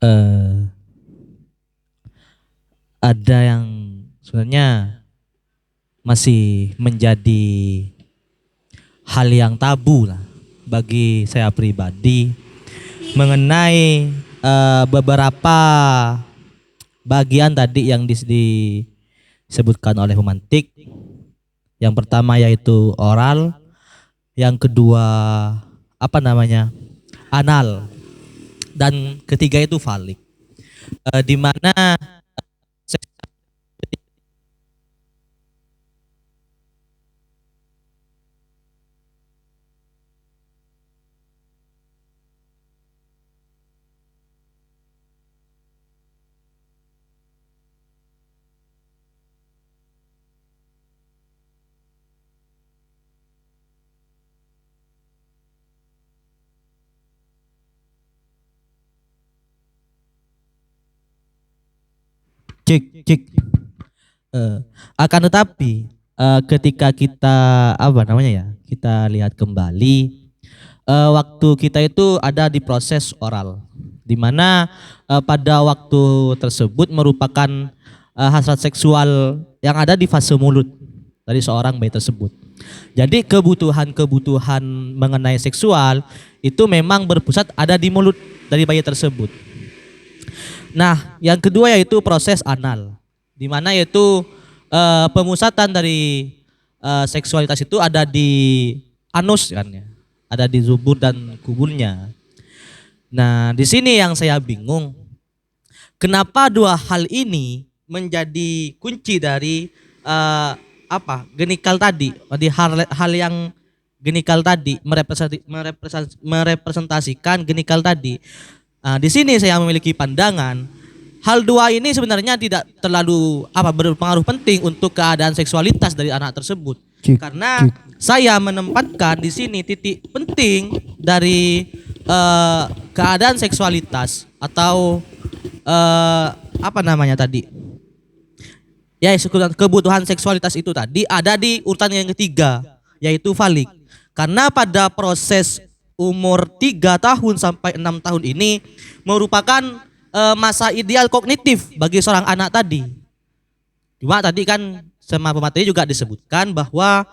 eh, ada yang sebenarnya masih menjadi hal yang tabu lah bagi saya pribadi mengenai beberapa bagian tadi yang disebutkan oleh pemantik. Yang pertama yaitu oral, yang kedua apa namanya? Anal, dan ketiga itu falik. Di mana cek cek eh, akan tetapi ketika kita apa namanya ya, kita lihat kembali waktu kita itu ada di proses oral, di mana pada waktu tersebut merupakan hasrat seksual yang ada di fase mulut dari seorang bayi tersebut. Jadi kebutuhan-kebutuhan mengenai seksual itu memang berpusat ada di mulut dari bayi tersebut. Nah, yang kedua yaitu proses anal, di mana yaitu pemusatan dari seksualitas itu ada di anus kan ya, ada di zubur dan kuburnya. Nah, di sini yang saya bingung, kenapa dua hal ini menjadi kunci dari genikal tadi, di hal yang genikal tadi merepresentasikan genikal tadi. Di sini saya memiliki pandangan hal dua ini sebenarnya tidak terlalu berpengaruh penting untuk keadaan seksualitas dari anak tersebut. Karena saya menempatkan di sini titik penting dari keadaan seksualitas atau apa namanya tadi? Ya, kebutuhan seksualitas itu tadi ada di urutan yang ketiga, yaitu falik. Karena pada proses umur 3 tahun sampai 6 tahun ini merupakan masa ideal kognitif bagi seorang anak tadi. Cuma tadi kan sama pemateri juga disebutkan bahwa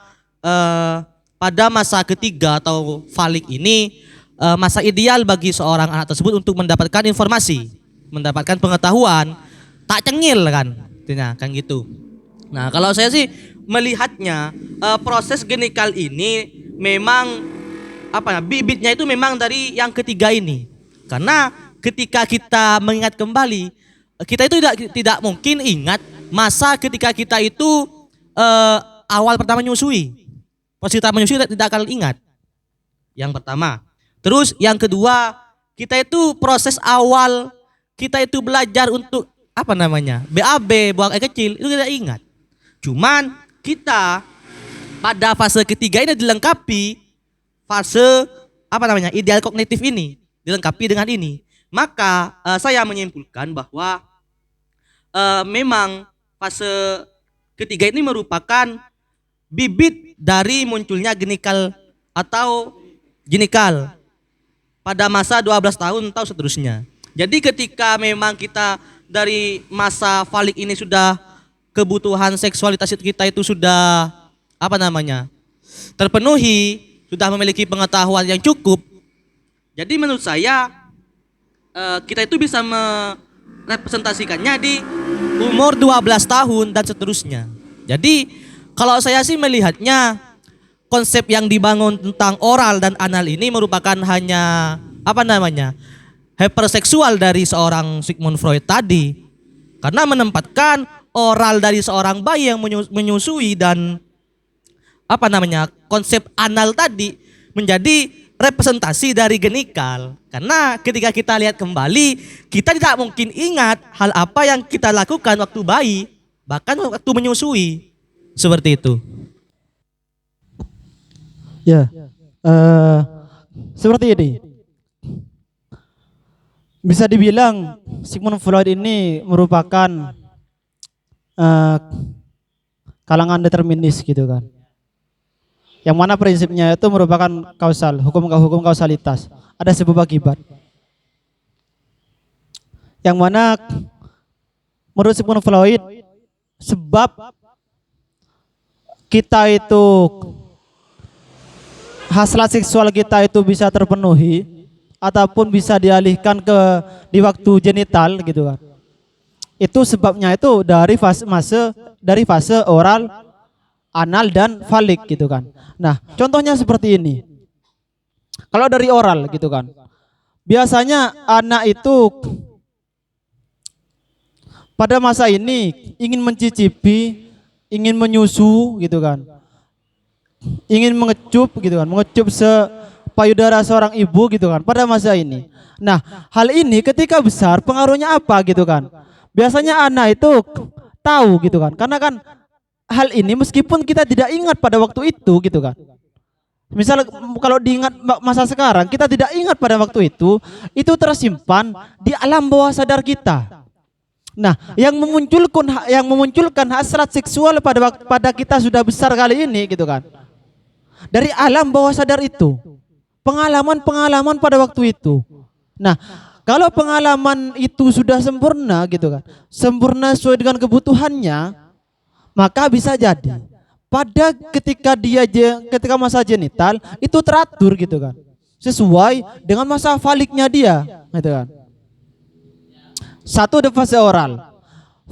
pada masa ketiga atau falik ini masa ideal bagi seorang anak tersebut untuk mendapatkan informasi, mendapatkan pengetahuan, tak cengil kan, kan gitu. Nah, kalau saya sih melihatnya proses genikal ini memang bibitnya itu memang dari yang ketiga ini. Karena ketika kita mengingat kembali, kita itu tidak mungkin ingat masa ketika kita itu awal pertama menyusui. Pas kita menyusui tidak akan ingat. Yang pertama. Terus yang kedua, kita itu proses awal kita itu belajar untuk BAB, buang air kecil, itu tidak ingat. Cuman kita pada fase ketiga ini dilengkapi fase ideal kognitif ini, dilengkapi dengan ini. Maka saya menyimpulkan bahwa memang fase ketiga ini merupakan bibit dari munculnya genikal atau ginikal pada masa 12 tahun atau seterusnya. Jadi ketika memang kita dari masa falik ini sudah kebutuhan seksualitas kita itu sudah terpenuhi, sudah memiliki pengetahuan yang cukup. Jadi menurut saya kita itu bisa merepresentasikannya di umur 12 tahun dan seterusnya. Jadi kalau saya sih melihatnya konsep yang dibangun tentang oral dan anal ini merupakan hanya hyperseksual dari seorang Sigmund Freud tadi. Karena menempatkan oral dari seorang bayi yang menyusui dan konsep anal tadi menjadi representasi dari genikal. Karena ketika kita lihat kembali, kita tidak mungkin ingat hal apa yang kita lakukan waktu bayi, bahkan waktu menyusui. Seperti itu. Ya, seperti ini. Bisa dibilang Sigmund Freud ini merupakan kalangan determinis gitu kan. Yang mana prinsipnya itu merupakan kausal, hukum kausalitas. Ada sebab akibat. Yang mana menurut Sigmund Freud, sebab kita itu hasrat seksual kita itu bisa terpenuhi ataupun bisa dialihkan ke di waktu genital gitu kan. Itu sebabnya itu dari fase oral, anal dan falik gitu kan. Nah, contohnya seperti ini. Kalau dari oral gitu kan. Biasanya anak itu pada masa ini ingin mencicipi, ingin menyusu gitu kan. Ingin mengecup gitu kan, mengecup payudara seorang ibu gitu kan pada masa ini. Nah, hal ini ketika besar pengaruhnya apa gitu kan? Biasanya anak itu tahu gitu kan. Karena kan hal ini meskipun kita tidak ingat pada waktu itu gitu kan. Misal kalau diingat masa sekarang kita tidak ingat pada waktu itu tersimpan di alam bawah sadar kita. Nah, yang memunculkan hasrat seksual pada kita sudah besar kali ini gitu kan. Dari alam bawah sadar itu, pengalaman-pengalaman pada waktu itu. Nah, kalau pengalaman itu sudah sempurna gitu kan, sempurna sesuai dengan kebutuhannya, maka bisa jadi pada ketika masa genital itu teratur gitu kan, sesuai dengan masa faliknya dia, gitu kan. Satu ada fase oral,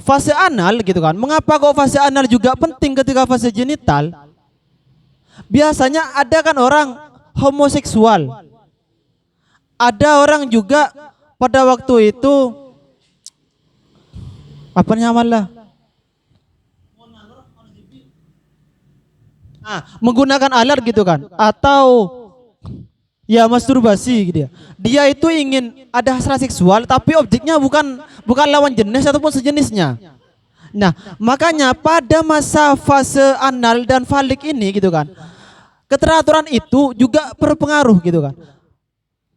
fase anal gitu kan. Mengapa kok fase anal juga penting ketika fase genital? Biasanya ada kan orang homoseksual, ada orang juga pada waktu itu apa namanya, menggunakan alat gitu kan, atau ya masturbasi gitu ya. Dia itu ingin ada hasrat seksual tapi objeknya bukan lawan jenis ataupun sejenisnya. Nah, makanya pada masa fase anal dan falik ini gitu kan, keteraturan itu juga berpengaruh gitu kan.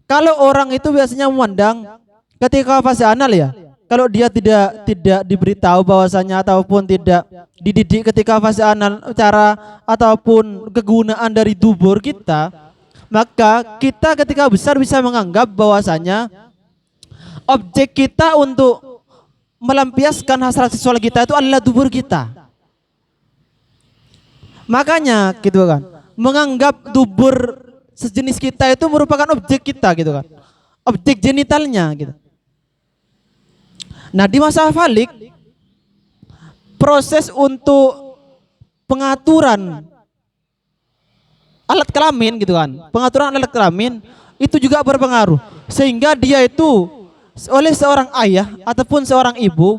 Kalau orang itu biasanya memandang ketika fase anal ya, kalau dia tidak diberitahu bahwasanya ataupun tidak dididik ketika fase anal cara ataupun kegunaan dari dubur kita, maka kita ketika besar bisa menganggap bahwasanya objek kita untuk melampiaskan hasrat seksual kita itu adalah dubur kita. Makanya gitu kan, menganggap dubur sejenis kita itu merupakan objek kita gitu kan, objek genitalnya gitu. Nah, di masa falik proses untuk pengaturan alat kelamin gitu kan, pengaturan alat kelamin itu juga berpengaruh, sehingga dia itu oleh seorang ayah ataupun seorang ibu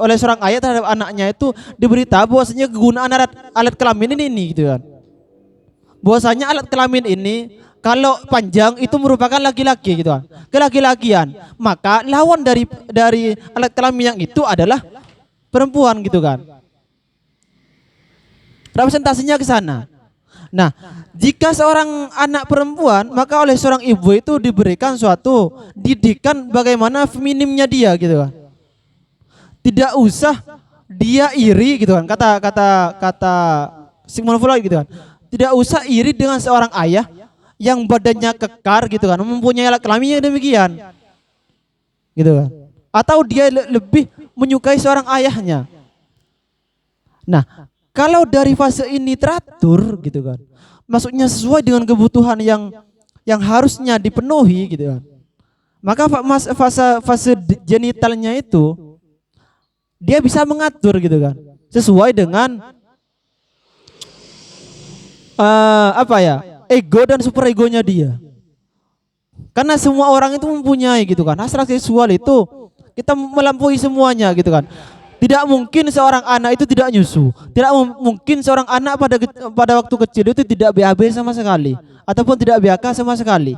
oleh seorang ayah terhadap anaknya itu diberitahu bahwasanya kegunaan alat kelamin ini gitu kan, bahwasanya alat kelamin ini kalau panjang itu merupakan laki-laki gitu kan, kelaki-lakian, maka lawan dari alat kelamin yang itu adalah perempuan gitu kan, representasinya ke sana. Nah, jika seorang anak perempuan, maka oleh seorang ibu itu diberikan suatu didikan bagaimana feminimnya dia gitu kan. Tidak usah dia iri gitu kan, kata Sigmund Freud gitu kan. Tidak usah iri dengan seorang ayah yang badannya kekar gitu kan, mempunyai alat kelamin yang demikian. Gitu kan. Atau dia lebih menyukai seorang ayahnya. Nah, kalau dari fase ini teratur gitu kan, maksudnya sesuai dengan kebutuhan yang harusnya dipenuhi gitu kan, maka fase genitalnya itu dia bisa mengatur gitu kan, sesuai dengan ego dan super egonya dia. Karena semua orang itu mempunyai gitu kan, hasrat seksual itu kita melampaui semuanya gitu kan. Tidak mungkin seorang anak itu tidak nyusu. Tidak mungkin seorang anak pada waktu kecil itu tidak BAB sama sekali ataupun tidak BAK sama sekali.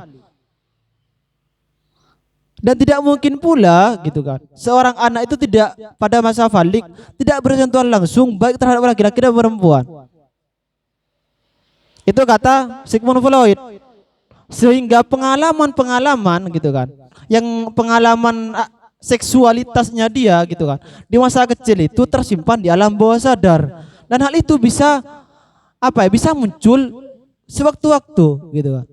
Dan tidak mungkin pula gitu kan, seorang anak itu tidak pada masa falik tidak bersentuhan langsung baik terhadap laki-laki dan perempuan. Itu kata Sigmund Freud. Sehingga pengalaman gitu kan, yang pengalaman seksualitasnya dia gitu kan, di masa kecil itu tersimpan di alam bawah sadar, dan hal itu bisa bisa muncul sewaktu-waktu gitu kan.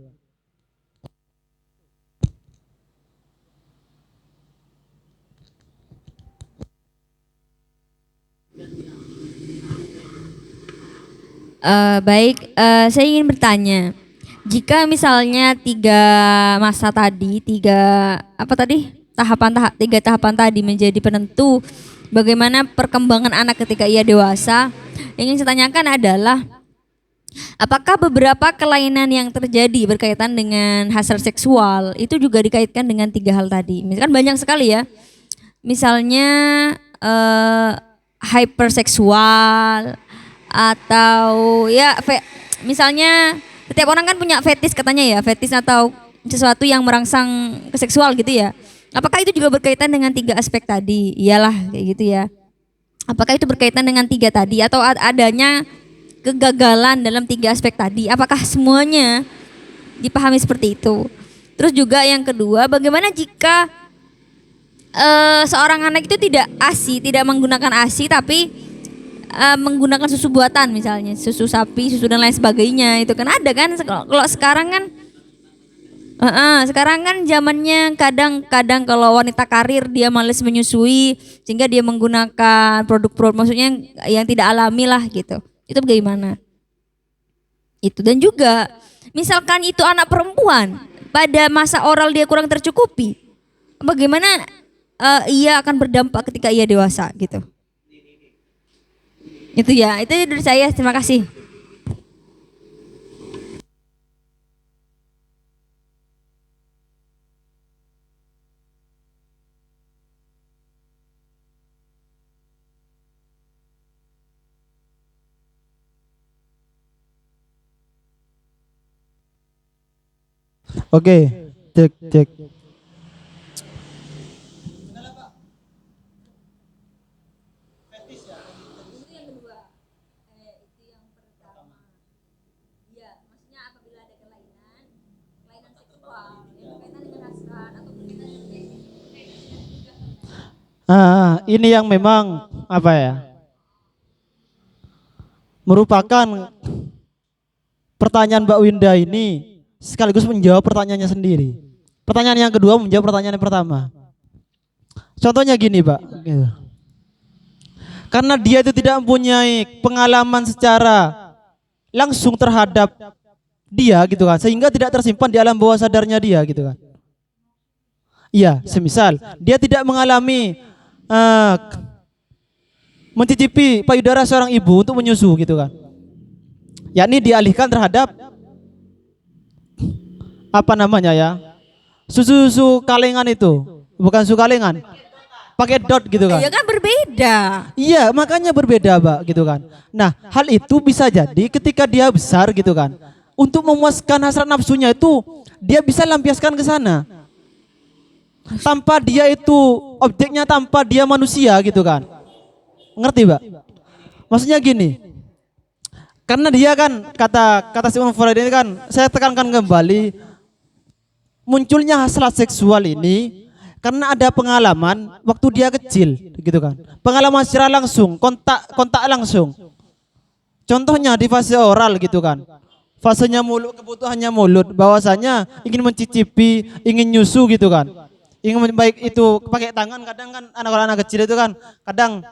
Saya ingin bertanya, jika misalnya tiga tahapan tadi menjadi penentu bagaimana perkembangan anak ketika ia dewasa, yang ingin saya tanyakan adalah apakah beberapa kelainan yang terjadi berkaitan dengan hasrat seksual itu juga dikaitkan dengan tiga hal tadi? Misalkan banyak sekali ya, misalnya hyperseksual atau ya misalnya setiap orang kan punya fetis katanya ya, fetis atau sesuatu yang merangsang ke seksual gitu ya. Apakah itu juga berkaitan dengan tiga aspek tadi? Iyalah kayak gitu ya. Apakah itu berkaitan dengan tiga tadi atau adanya kegagalan dalam tiga aspek tadi? Apakah semuanya dipahami seperti itu? Terus juga yang kedua, bagaimana jika seorang anak itu tidak menggunakan ASI tapi menggunakan susu buatan, misalnya susu sapi, susu dan lain sebagainya, itu kan ada kan. Kalau sekarang kan sekarang kan zamannya kadang-kadang kalau wanita karir dia males menyusui sehingga dia menggunakan produk-produk maksudnya yang tidak alami lah gitu. Itu bagaimana? Itu dan juga misalkan itu anak perempuan pada masa oral dia kurang tercukupi, bagaimana ia akan berdampak ketika ia dewasa gitu. Itu ya, itu dari saya. Terima kasih. Oke, cek cek. Ini yang memang apa ya? Merupakan pertanyaan Mbak Winda ini sekaligus menjawab pertanyaannya sendiri. Pertanyaan yang kedua menjawab pertanyaan yang pertama. Contohnya gini, Pak. Gitu. Karena dia itu tidak mempunyai pengalaman secara langsung terhadap dia gitu kan, sehingga tidak tersimpan di alam bawah sadarnya dia gitu kan. Iya, semisal dia tidak mengalami mencicipi payudara seorang ibu untuk menyusu gitu kan, yakni dialihkan terhadap apa namanya ya, susu kalengan itu, bukan susu kalengan, pakai dot gitu kan. Iya kan berbeda. Iya, makanya berbeda, Mbak, gitu kan. Nah, hal itu bisa jadi ketika dia besar gitu kan, untuk memuaskan hasrat nafsunya itu dia bisa lampiaskan ke sana. Tanpa dia itu objeknya, tanpa dia manusia gitu kan. Ngerti, Mbak? Maksudnya gini. Karena dia kan kata Sigmund Freud ini kan, saya tekankan kembali, munculnya hasrat seksual ini karena ada pengalaman waktu dia kecil gitu kan. Pengalaman secara langsung, kontak langsung. Contohnya di fase oral gitu kan. Fasenya mulut, kebutuhannya mulut, bahwasanya ingin mencicipi, ingin nyusu gitu kan. Ingin baik itu pakai tangan, kadang kan anak kecil itu kan kadang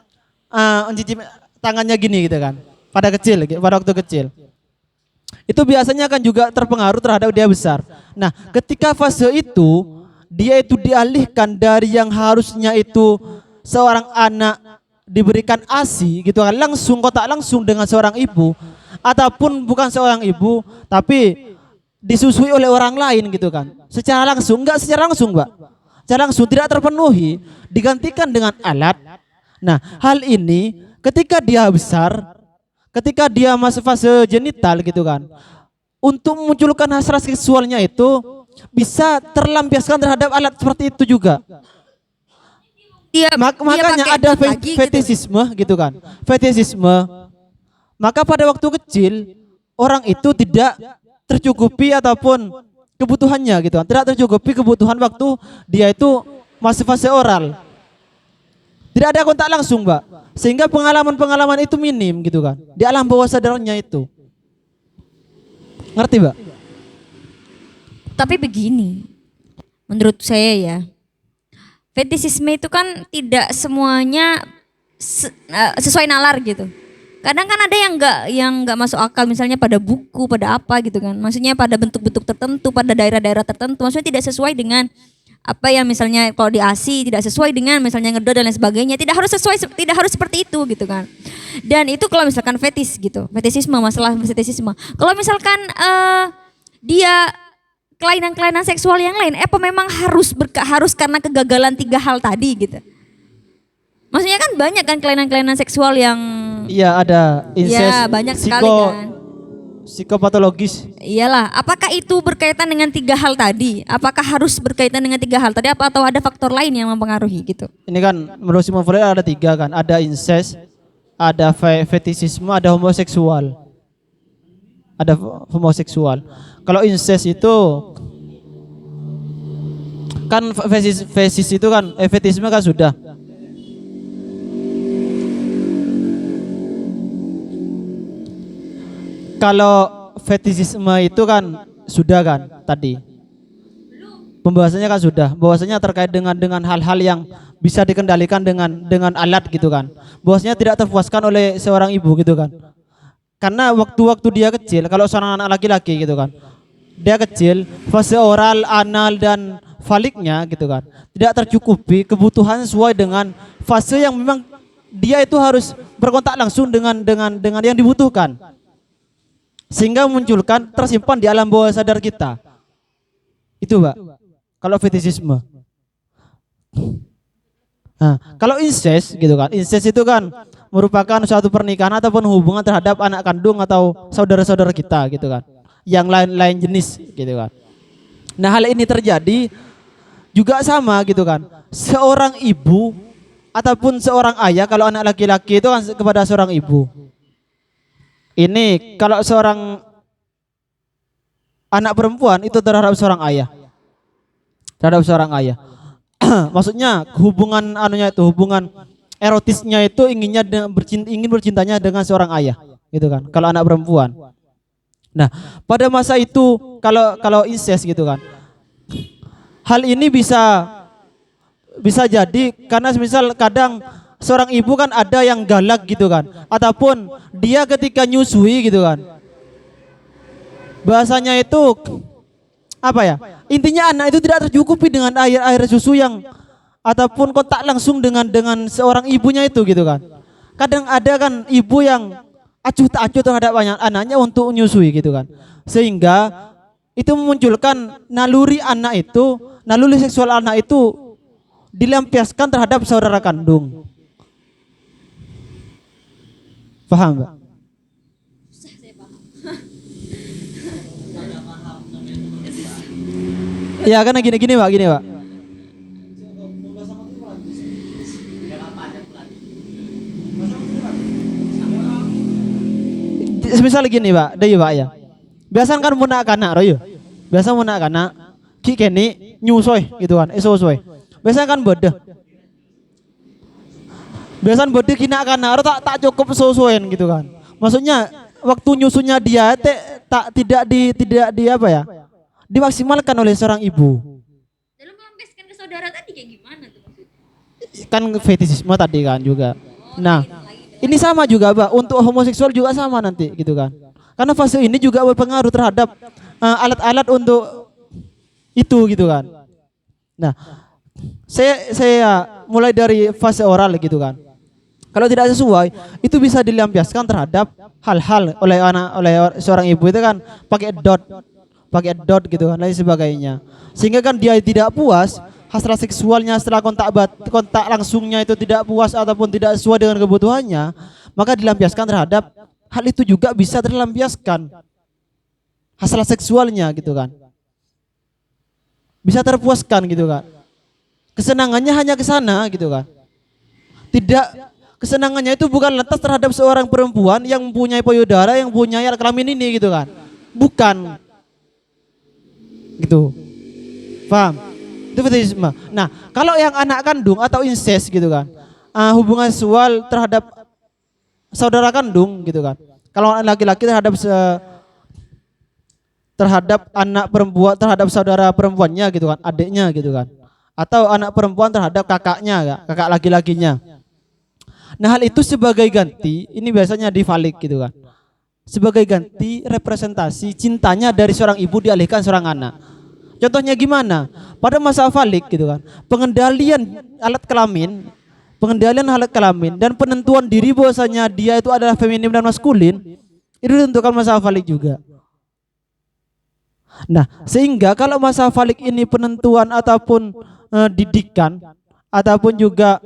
mencicipi tangannya gini gitu kan. Pada waktu kecil. Itu biasanya kan juga terpengaruh terhadap dia besar. Nah, ketika fase itu dia itu dialihkan dari yang harusnya itu seorang anak diberikan ASI gitu kan, langsung kontak langsung dengan seorang ibu, ataupun bukan seorang ibu tapi disusui oleh orang lain gitu kan, secara langsung, enggak secara langsung, Mbak, secara langsung tidak terpenuhi, digantikan dengan alat. Nah, hal ini ketika dia besar, ketika dia masuk fase genital gitu kan, untuk memunculkan hasrat seksualnya itu bisa terlampiaskan terhadap alat seperti itu juga. Makanya ada fetisisme gitu kan, fetisisme. Maka pada waktu kecil orang itu tidak tercukupi ataupun kebutuhannya gitu kan, tidak tercukupi kebutuhan waktu dia itu masih fase oral. Tidak ada kontak langsung, Mbak, sehingga pengalaman itu minim gitu kan di alam bawah sadarnya itu. Ngerti, Mbak? Tapi begini, menurut saya ya, fetisisme itu kan tidak semuanya sesuai nalar gitu. Kadang kan ada yang nggak masuk akal, misalnya pada buku, pada apa gitu kan. Maksudnya pada bentuk-bentuk tertentu, pada daerah-daerah tertentu. Maksudnya tidak sesuai dengan apa yang misalnya kalau di ASI tidak sesuai dengan misalnya ngedot dan lain sebagainya. Tidak harus seperti itu gitu kan. Dan itu kalau misalkan fetis gitu, fetisisme, masalah fetisisme. Kalau misalkan dia kelainan-kelainan seksual yang lain, apa memang harus karena kegagalan 3 hal tadi gitu? Maksudnya kan banyak kan kelainan-kelainan seksual yang Iya, ada incest, ya banyak sekali kan. psikopatologis. Iyalah, apakah itu berkaitan dengan 3 hal tadi? Apakah harus berkaitan dengan 3 hal tadi atau ada faktor lain yang mempengaruhi gitu? Ini kan menurut Sigmund Freud ada 3 kan, ada incest, ada fetisisme, ada homoseksual. Ada homoseksual. Kalau incest itu kan fetis itu kan fetisisme kan sudah. Kalau fetisisme itu kan sudah kan tadi. Pembahasannya kan sudah, bahwasanya terkait dengan hal-hal yang bisa dikendalikan dengan alat gitu kan. Bahwasanya tidak terpuaskan oleh seorang ibu gitu kan. Karena waktu-waktu dia kecil, kalau seorang anak laki-laki gitu kan, dia kecil, fase oral, anal dan faliknya gitu kan, tidak tercukupi kebutuhan sesuai dengan fase yang memang dia itu harus berkontak langsung dengan yang dibutuhkan. Sehingga memunculkan tersimpan di alam bawah sadar kita. Itu Mbak, kalau fetisisme. Nah, kalau incest gitu kan, incest itu kan merupakan suatu pernikahan ataupun hubungan terhadap anak kandung atau saudara-saudara kita gitu kan, yang lain-lain jenis gitu kan. Nah, hal ini terjadi juga sama gitu kan, seorang ibu ataupun seorang ayah, kalau anak laki-laki itu kan kepada seorang ibu. Ini kalau seorang anak perempuan itu terhadap seorang ayah. Terhadap seorang ayah. Maksudnya hubungan hubungan erotisnya itu ingin bercintanya dengan seorang ayah, gitu kan. Kalau anak perempuan. Nah, pada masa itu kalau incest gitu kan. Hal ini bisa jadi karena misal kadang seorang ibu kan ada yang galak gitu kan, ataupun dia ketika nyusui gitu kan, bahasanya itu apa ya, intinya anak itu tidak tercukupi dengan air susu yang ataupun kontak langsung dengan seorang ibunya itu gitu kan. Kadang ada kan ibu yang acuh tak acuh terhadap anaknya untuk nyusui gitu kan, sehingga itu memunculkan naluri seksual anak itu dilampiaskan terhadap saudara kandung. Paham, Mbak? Ya karena gini Mbak. Misal gini Mbak, Pak ya. Biasan kan mun anak royo. Biasa mun anak ki kene nyusoy gitu kan, isosoy. Biasa kan beda. Biasan beda kina kana tak cukup sosoen gitu kan. Maksudnya waktu nyusunya dia tidak di apa ya? Dimaksimalkan oleh seorang ibu. Dalam melampiaskan ke saudara tadi kayak gimana tuh maksudnya? Kan fetisisme tadi kan juga. Nah, ini sama juga Mbak, untuk homoseksual juga sama nanti gitu kan. Karena fase ini juga berpengaruh terhadap alat-alat untuk itu gitu kan. Nah, saya mulai dari fase oral gitu kan. Kalau tidak sesuai, itu bisa dilampiaskan terhadap hal-hal oleh seorang ibu itu kan pakai dot gitu kan, lain sebagainya. Sehingga kan dia tidak puas, hasrat seksualnya setelah kontak langsungnya itu tidak puas ataupun tidak sesuai dengan kebutuhannya, maka dilampiaskan terhadap hal itu juga bisa terlampiaskan hasrat seksualnya gitu kan. Bisa terpuaskan gitu kan. Kesenangannya hanya ke sana gitu kan. Tidak, kesenangannya itu bukan lantas terhadap seorang perempuan yang mempunyai payudara, yang mempunyai alat kelamin ini gitu kan. Bukan. Gitu. Paham? Itu fetisisme. Nah, kalau yang anak kandung atau incest gitu kan, hubungan seksual terhadap saudara kandung gitu kan. Kalau anak laki-laki terhadap anak perempuan, terhadap saudara perempuannya gitu kan, adiknya gitu kan. Atau anak perempuan terhadap kakaknya, kakak laki-lakinya. Nah hal itu sebagai ganti, ini biasanya difalik gitu kan. Sebagai ganti representasi cintanya dari seorang ibu dialihkan seorang anak. Contohnya gimana? Pada masa falik gitu kan, pengendalian alat kelamin dan penentuan diri bahwasanya dia itu adalah feminim dan maskulin itu ditentukan masa falik juga. Nah, sehingga kalau masa falik ini penentuan ataupun didikan ataupun juga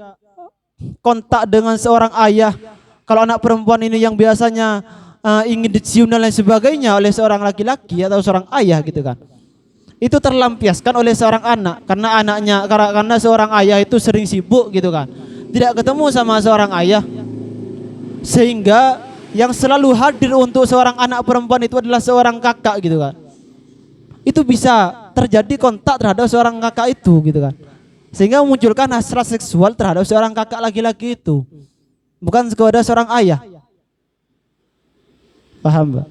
kontak dengan seorang ayah, kalau anak perempuan ini yang biasanya ingin dicium dan lain sebagainya oleh seorang laki-laki atau seorang ayah gitu kan, itu terlampiaskan oleh seorang anak karena seorang ayah itu sering sibuk gitu kan, tidak ketemu sama seorang ayah, sehingga yang selalu hadir untuk seorang anak perempuan itu adalah seorang kakak gitu kan. Itu bisa terjadi kontak terhadap seorang kakak itu gitu kan, sehingga memunculkan hasrat seksual terhadap seorang kakak laki-laki itu, bukan kepada seorang ayah. Paham, Mbak?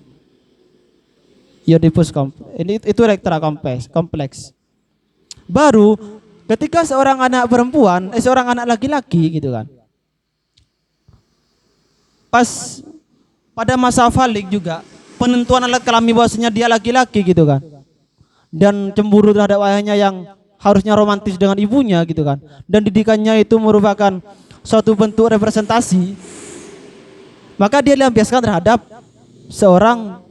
Oedipus kompleks. Ini itu elektra kompleks. Baru ketika seorang anak perempuan, seorang anak laki-laki gitu kan, pas pada masa falik juga penentuan alat kelamin bahwasanya dia laki-laki gitu kan, dan cemburu terhadap ayahnya yang harusnya romantis dengan ibunya gitu kan, dan didikannya itu merupakan suatu bentuk representasi, maka dia dilampiaskan terhadap seorang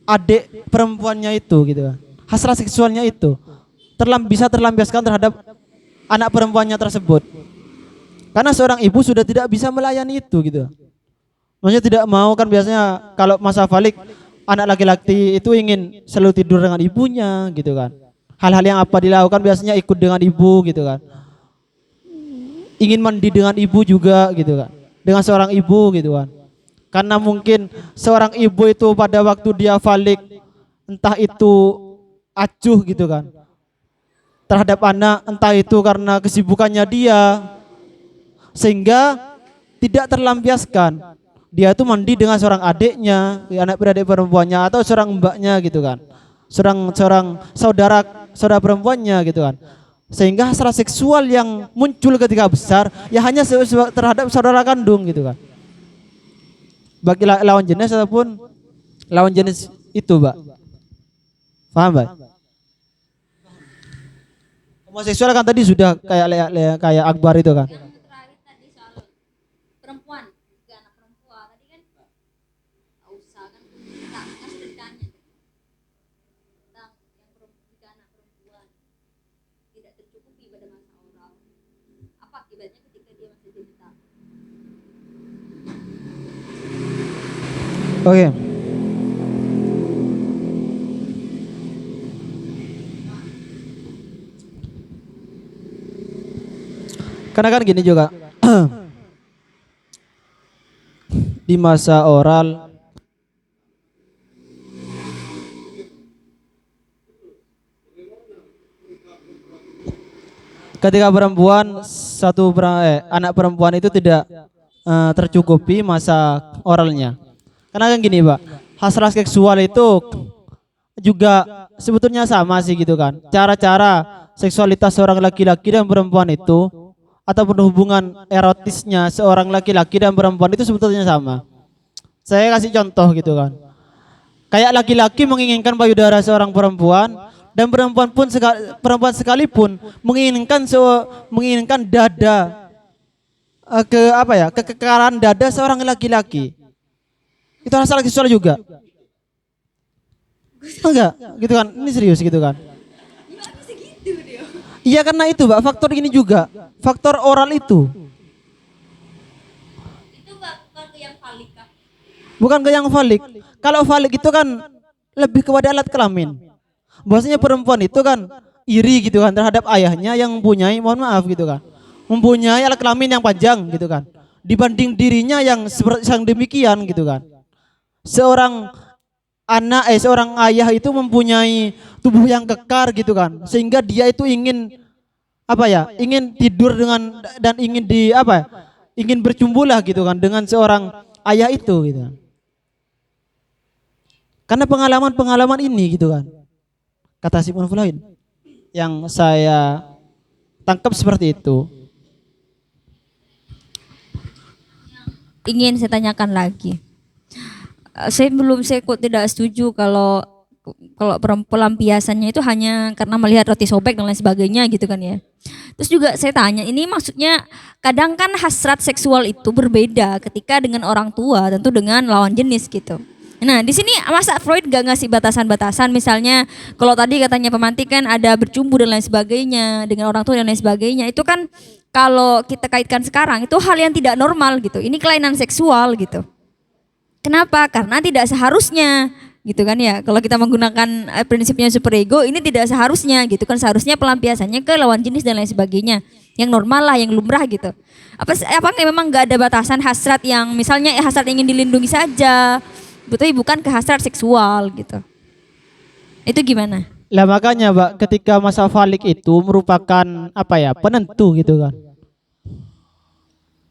adik perempuannya itu gitu kan. Hasrat seksualnya itu bisa terlampiaskan terhadap anak perempuannya tersebut, karena seorang ibu sudah tidak bisa melayani itu gitu. Maksudnya tidak mau kan, biasanya kalau masa falik anak laki-laki itu ingin selalu tidur dengan ibunya gitu kan. Hal-hal yang apa dilakukan biasanya ikut dengan ibu gitu kan. Ingin mandi dengan ibu juga gitu kan, dengan seorang ibu gitu kan. Karena mungkin seorang ibu itu pada waktu dia falik, entah itu acuh gitu kan terhadap anak, entah itu karena kesibukannya dia, sehingga tidak terlampiaskan. Dia tuh mandi dengan seorang adiknya, anak beradik perempuannya, atau seorang mbaknya gitu kan, seorang saudara perempuannya gitu kan, sehingga hasrat seksual yang muncul ketika besar ya hanya terhadap saudara kandung gitu kan, bagi lawan jenis ataupun lawan jenis itu, Mbak. Paham, Mbak? Homoseksual kan tadi sudah kayak Akbar itu kan. Yang terakhir tadi soal perempuan, juga anak perempuan tadi kan nggak usah kan, kita kan sudah ditanya tentang yang juga anak perempuan tidak tercukupi pada masa oral, apa akibatnya ketika dia masih genital? Oke. Karena kan gini juga di masa oral ketika anak perempuan itu tidak tercukupi masa oralnya. Karena kan gini, Pak, hasrat seksual itu juga sebetulnya sama sih gitu kan. Cara-cara seksualitas seorang laki-laki dan perempuan itu ataupun hubungan erotisnya seorang laki-laki dan perempuan itu sebetulnya sama. Saya kasih contoh gitu kan. Kayak laki-laki menginginkan payudara seorang perempuan, dan perempuan sekalipun menginginkan dada kekekalan dada seorang laki-laki. Itu hasrat seksual juga. Enggak, gitu kan. Ini serius gitu kan. Iya, karena itu, Mbak, faktor ini juga, faktor oral itu. Itu bukan ke yang falik kah? Bukan ke yang falik. Kalau falik itu kan lebih kepada alat kelamin. Bahwasanya perempuan itu kan iri gitu kan terhadap ayahnya yang mempunyai, mohon maaf gitu kan, mempunyai alat kelamin yang panjang gitu kan, dibanding dirinya yang demikian gitu kan. Seorang ayah itu mempunyai tubuh yang kekar gitu kan, sehingga dia itu ingin tidur dengan dan ingin bercumbulah gitu kan dengan seorang ayah itu gitu. Karena pengalaman ini gitu kan, kata Sigmund Freud yang saya tangkap seperti itu. ingin saya tanyakan lagi. Saya kok tidak setuju kalau pelampiasannya itu hanya karena melihat roti sobek dan lain sebagainya gitu kan ya. Terus juga saya tanya, ini maksudnya kadang kan hasrat seksual itu berbeda ketika dengan orang tua, tentu dengan lawan jenis gitu. Nah di sini masa Freud gak ngasih batasan-batasan, misalnya kalau tadi katanya pemantik kan ada bercumbu dan lain sebagainya dengan orang tua dan lain sebagainya, itu kan kalau kita kaitkan sekarang itu hal yang tidak normal gitu, ini kelainan seksual gitu. Kenapa? Karena tidak seharusnya gitu kan ya, kalau kita menggunakan prinsipnya superego ini tidak seharusnya gitu kan, seharusnya pelampiasannya ke lawan jenis dan lain sebagainya yang normal lah, yang lumrah gitu. Apa memang nggak ada batasan hasrat yang misalnya hasrat ingin dilindungi saja, betul, bukan ke hasrat seksual gitu. Itu gimana? Lah makanya Mbak, ketika masa falik itu merupakan apa ya, penentu gitu kan.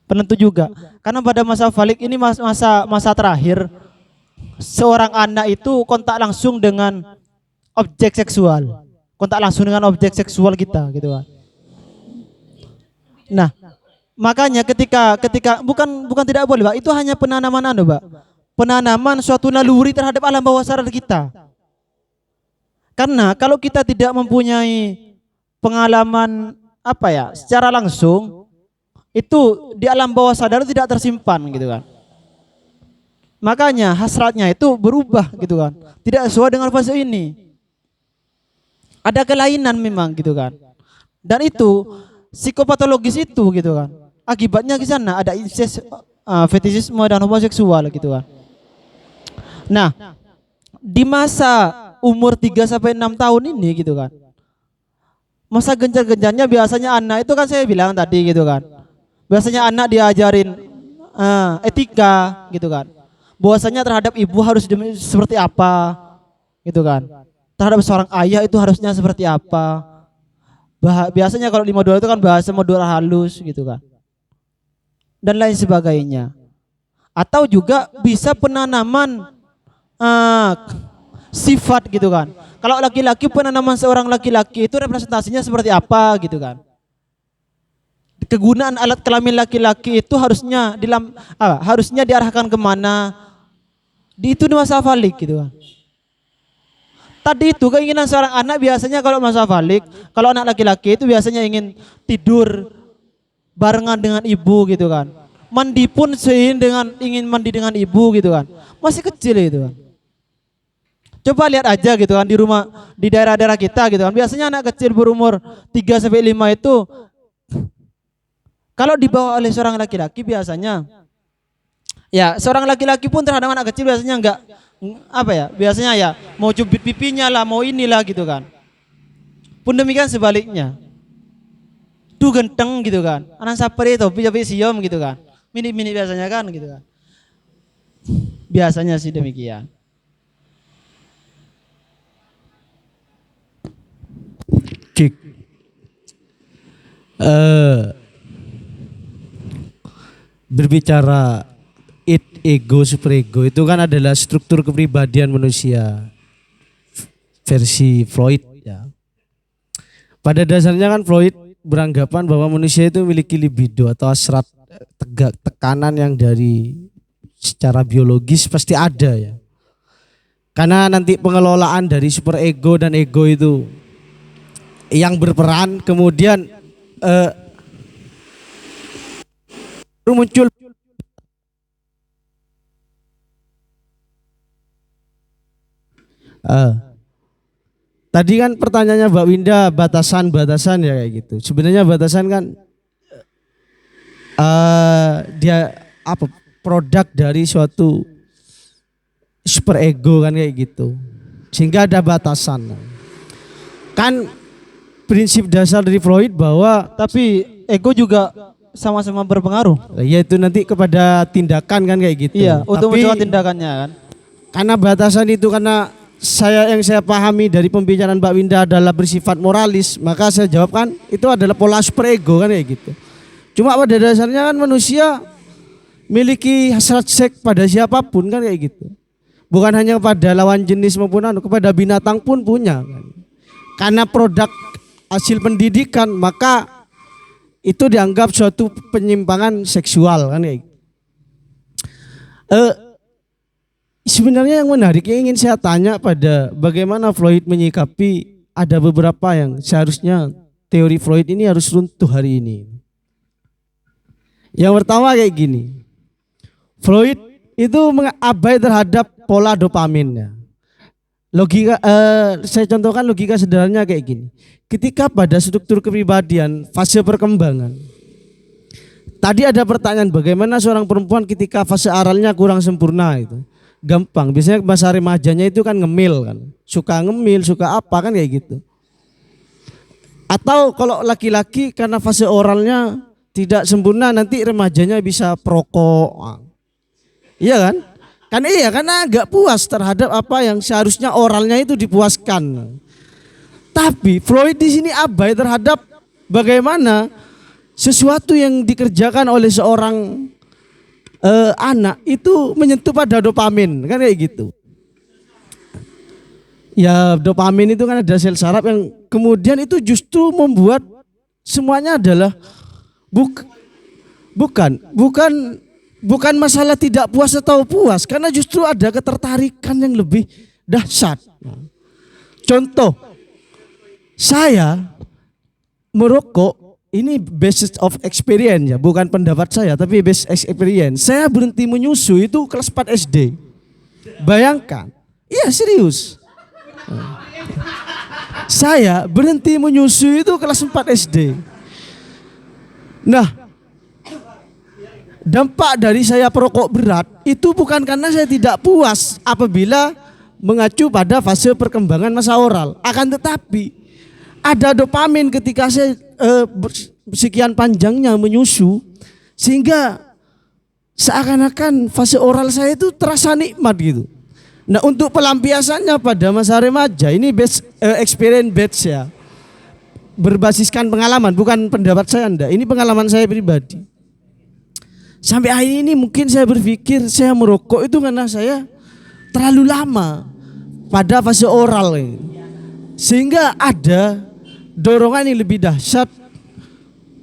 Penentu juga. Karena pada masa falik ini masa terakhir, seorang anak itu kontak langsung dengan objek seksual. Kontak langsung dengan objek seksual kita gitu kan. Nah, makanya ketika bukan tidak boleh, Pak. Itu hanya penanaman Pak. Penanaman suatu naluri terhadap alam bawah sadar kita. Karena kalau kita tidak mempunyai pengalaman apa ya, secara langsung, itu di alam bawah sadar tidak tersimpan gitu kan. Makanya hasratnya itu berubah gitu kan. Tidak sesuai dengan fase ini. Ada kelainan memang gitu kan. Dan itu psikopatologis itu gitu kan. Akibatnya di sana ada incest, fetisisme dan homoseksual gitu kan. Nah, di masa umur 3 sampai 6 tahun ini gitu kan. Masa gencar-gencarnya biasanya anak itu kan saya bilang tadi gitu kan. Biasanya anak diajarin etika gitu kan. Bahwasanya terhadap ibu harus seperti apa gitu kan. Terhadap seorang ayah itu harusnya seperti apa. Biasanya kalau di modul itu kan bahasa modul halus gitu kan. Dan lain sebagainya. Atau juga bisa penanaman sifat gitu kan. Kalau laki-laki, penanaman seorang laki-laki itu representasinya seperti apa gitu kan. Kegunaan alat kelamin laki-laki itu harusnya diarahkan kemana. Itu di masa falik gitu kan. Tadi itu keinginan seorang anak biasanya kalau masa falik, kalau anak laki-laki itu biasanya ingin tidur barengan dengan ibu gitu kan. Mandi pun ingin mandi dengan ibu gitu kan. Masih kecil itu kan. Coba lihat aja gitu kan di rumah, di daerah-daerah kita gitu kan. Biasanya anak kecil berumur 3 sampai 5 itu kalau dibawa oleh seorang laki-laki biasanya ya seorang laki-laki pun terhadap anak kecil biasanya enggak apa ya, biasanya ya mau cubit pipinya lah, mau inilah gitu kan. Pun demikian sebaliknya. Tuh genteng gitu kan. Anak sapri topi siom gitu kan. Mini-mini biasanya kan gitu kan. Biasanya sih demikian. Cik. Berbicara ego, superego itu kan adalah struktur kepribadian manusia versi Freud ya. Pada dasarnya kan Freud beranggapan bahwa manusia itu memiliki libido atau hasrat tekanan yang dari secara biologis pasti ada ya. Karena nanti pengelolaan dari superego dan ego itu yang berperan, kemudian muncul tadi kan pertanyaannya Mbak Winda batasan-batasan ya kayak gitu. Sebenarnya batasan kan dia apa, produk dari suatu superego kan kayak gitu. Sehingga ada batasan. Kan prinsip dasar dari Freud bahwa Tapi ego juga sama-sama berpengaruh. yaitu nanti kepada tindakan kan kayak gitu. Iya, untuk Tapi mencoba tindakannya kan. karena batasan itu, karena yang saya pahami dari pembicaraan Mbak Winda adalah bersifat moralis, maka saya jawabkan itu adalah pola superego kan kayak gitu. Cuma pada dasarnya kan manusia miliki hasrat seks pada siapapun kan kayak gitu. Bukan hanya kepada lawan jenis maupun kepada binatang pun punya kan. Karena produk hasil pendidikan maka itu dianggap suatu penyimpangan seksual kan kayak gitu. Eh, Sebenarnya yang menarik yang ingin saya tanya pada bagaimana Freud menyikapi ada beberapa yang seharusnya teori Freud ini harus runtuh hari ini. Yang pertama kayak gini, Freud itu abai terhadap pola dopaminnya. Logika, saya contohkan logika sederhananya kayak gini. Ketika pada struktur kepribadian fase perkembangan, tadi ada pertanyaan bagaimana seorang perempuan ketika fase aralnya kurang sempurna itu. Gampang, biasanya masa remajanya itu kan ngemil kan, suka ngemil, suka apa kan kayak gitu. Atau kalau laki-laki karena fase oralnya tidak sempurna nanti remajanya bisa perokok. Iya kan? Kan iya karena agak puas terhadap apa yang seharusnya oralnya itu dipuaskan. Tapi Freud di sini abai terhadap bagaimana sesuatu yang dikerjakan oleh seorang anak itu menyentuh pada dopamin kan kayak gitu. Ya dopamin itu kan ada sel saraf yang kemudian itu justru membuat semuanya adalah bukan masalah tidak puas atau puas, karena justru ada ketertarikan yang lebih dahsyat. Contoh, saya merokok. Ini basis of experience ya, bukan pendapat saya tapi basis experience. Saya berhenti menyusu itu kelas 4 SD. Bayangkan. Iya serius. Saya berhenti menyusu itu kelas 4 SD. Nah, dampak dari saya perokok berat itu bukan karena saya tidak puas apabila mengacu pada fase perkembangan masa oral. Akan tetapi ada dopamin ketika saya sekian panjangnya menyusu sehingga seakan-akan fase oral saya itu terasa nikmat gitu. Nah untuk pelampiasannya pada masa remaja ini experience based ya, berbasiskan pengalaman, bukan pendapat saya enggak, ini pengalaman saya pribadi. Sampai hari ini mungkin saya berpikir saya merokok itu karena saya terlalu lama pada fase oral ini. Sehingga ada dorongan yang lebih dahsyat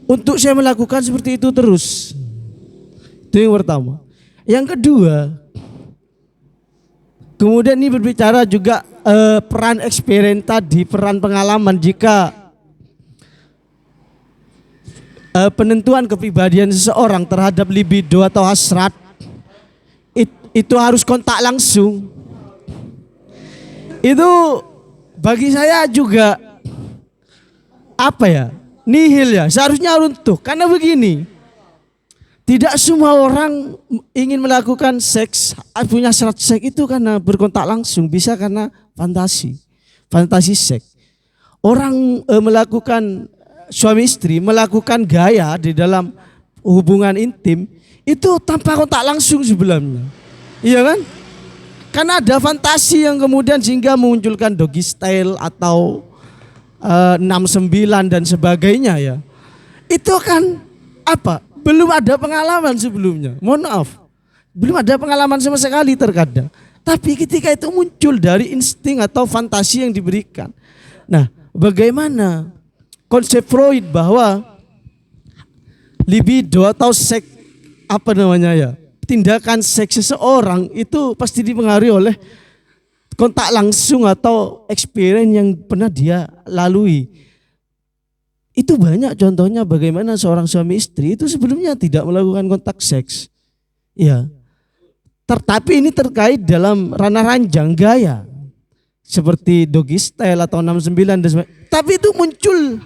untuk saya melakukan seperti itu terus. Itu yang pertama. Yang kedua, kemudian ini berbicara juga peran experience tadi, peran pengalaman jika penentuan kepribadian seseorang terhadap libido atau hasrat itu harus kontak langsung. Itu bagi saya juga apa ya, nihil ya, seharusnya runtuh. Karena begini, tidak semua orang ingin melakukan seks, punya hasrat seks itu karena berkontak langsung, bisa karena fantasi seks. Orang melakukan suami istri melakukan gaya di dalam hubungan intim itu tanpa kontak langsung sebelumnya, iya kan? Karena ada fantasi yang kemudian sehingga memunculkan doggy style atau 69 dan sebagainya ya. Itu kan apa? Belum ada pengalaman sebelumnya. Mohon maaf. Belum ada pengalaman sama sekali terkadang. Tapi ketika itu muncul dari insting atau fantasi yang diberikan. Nah, bagaimana konsep Freud bahwa libido atau seks apa namanya ya? Tindakan seks seseorang itu pasti dipengaruhi oleh kontak langsung atau experience yang pernah dia lalui. Itu banyak contohnya bagaimana seorang suami istri itu sebelumnya tidak melakukan kontak seks. Ya. Tapi ini terkait dalam ranah ranjang gaya. Seperti doggy style atau 69 dan sebagainya. Tapi itu muncul.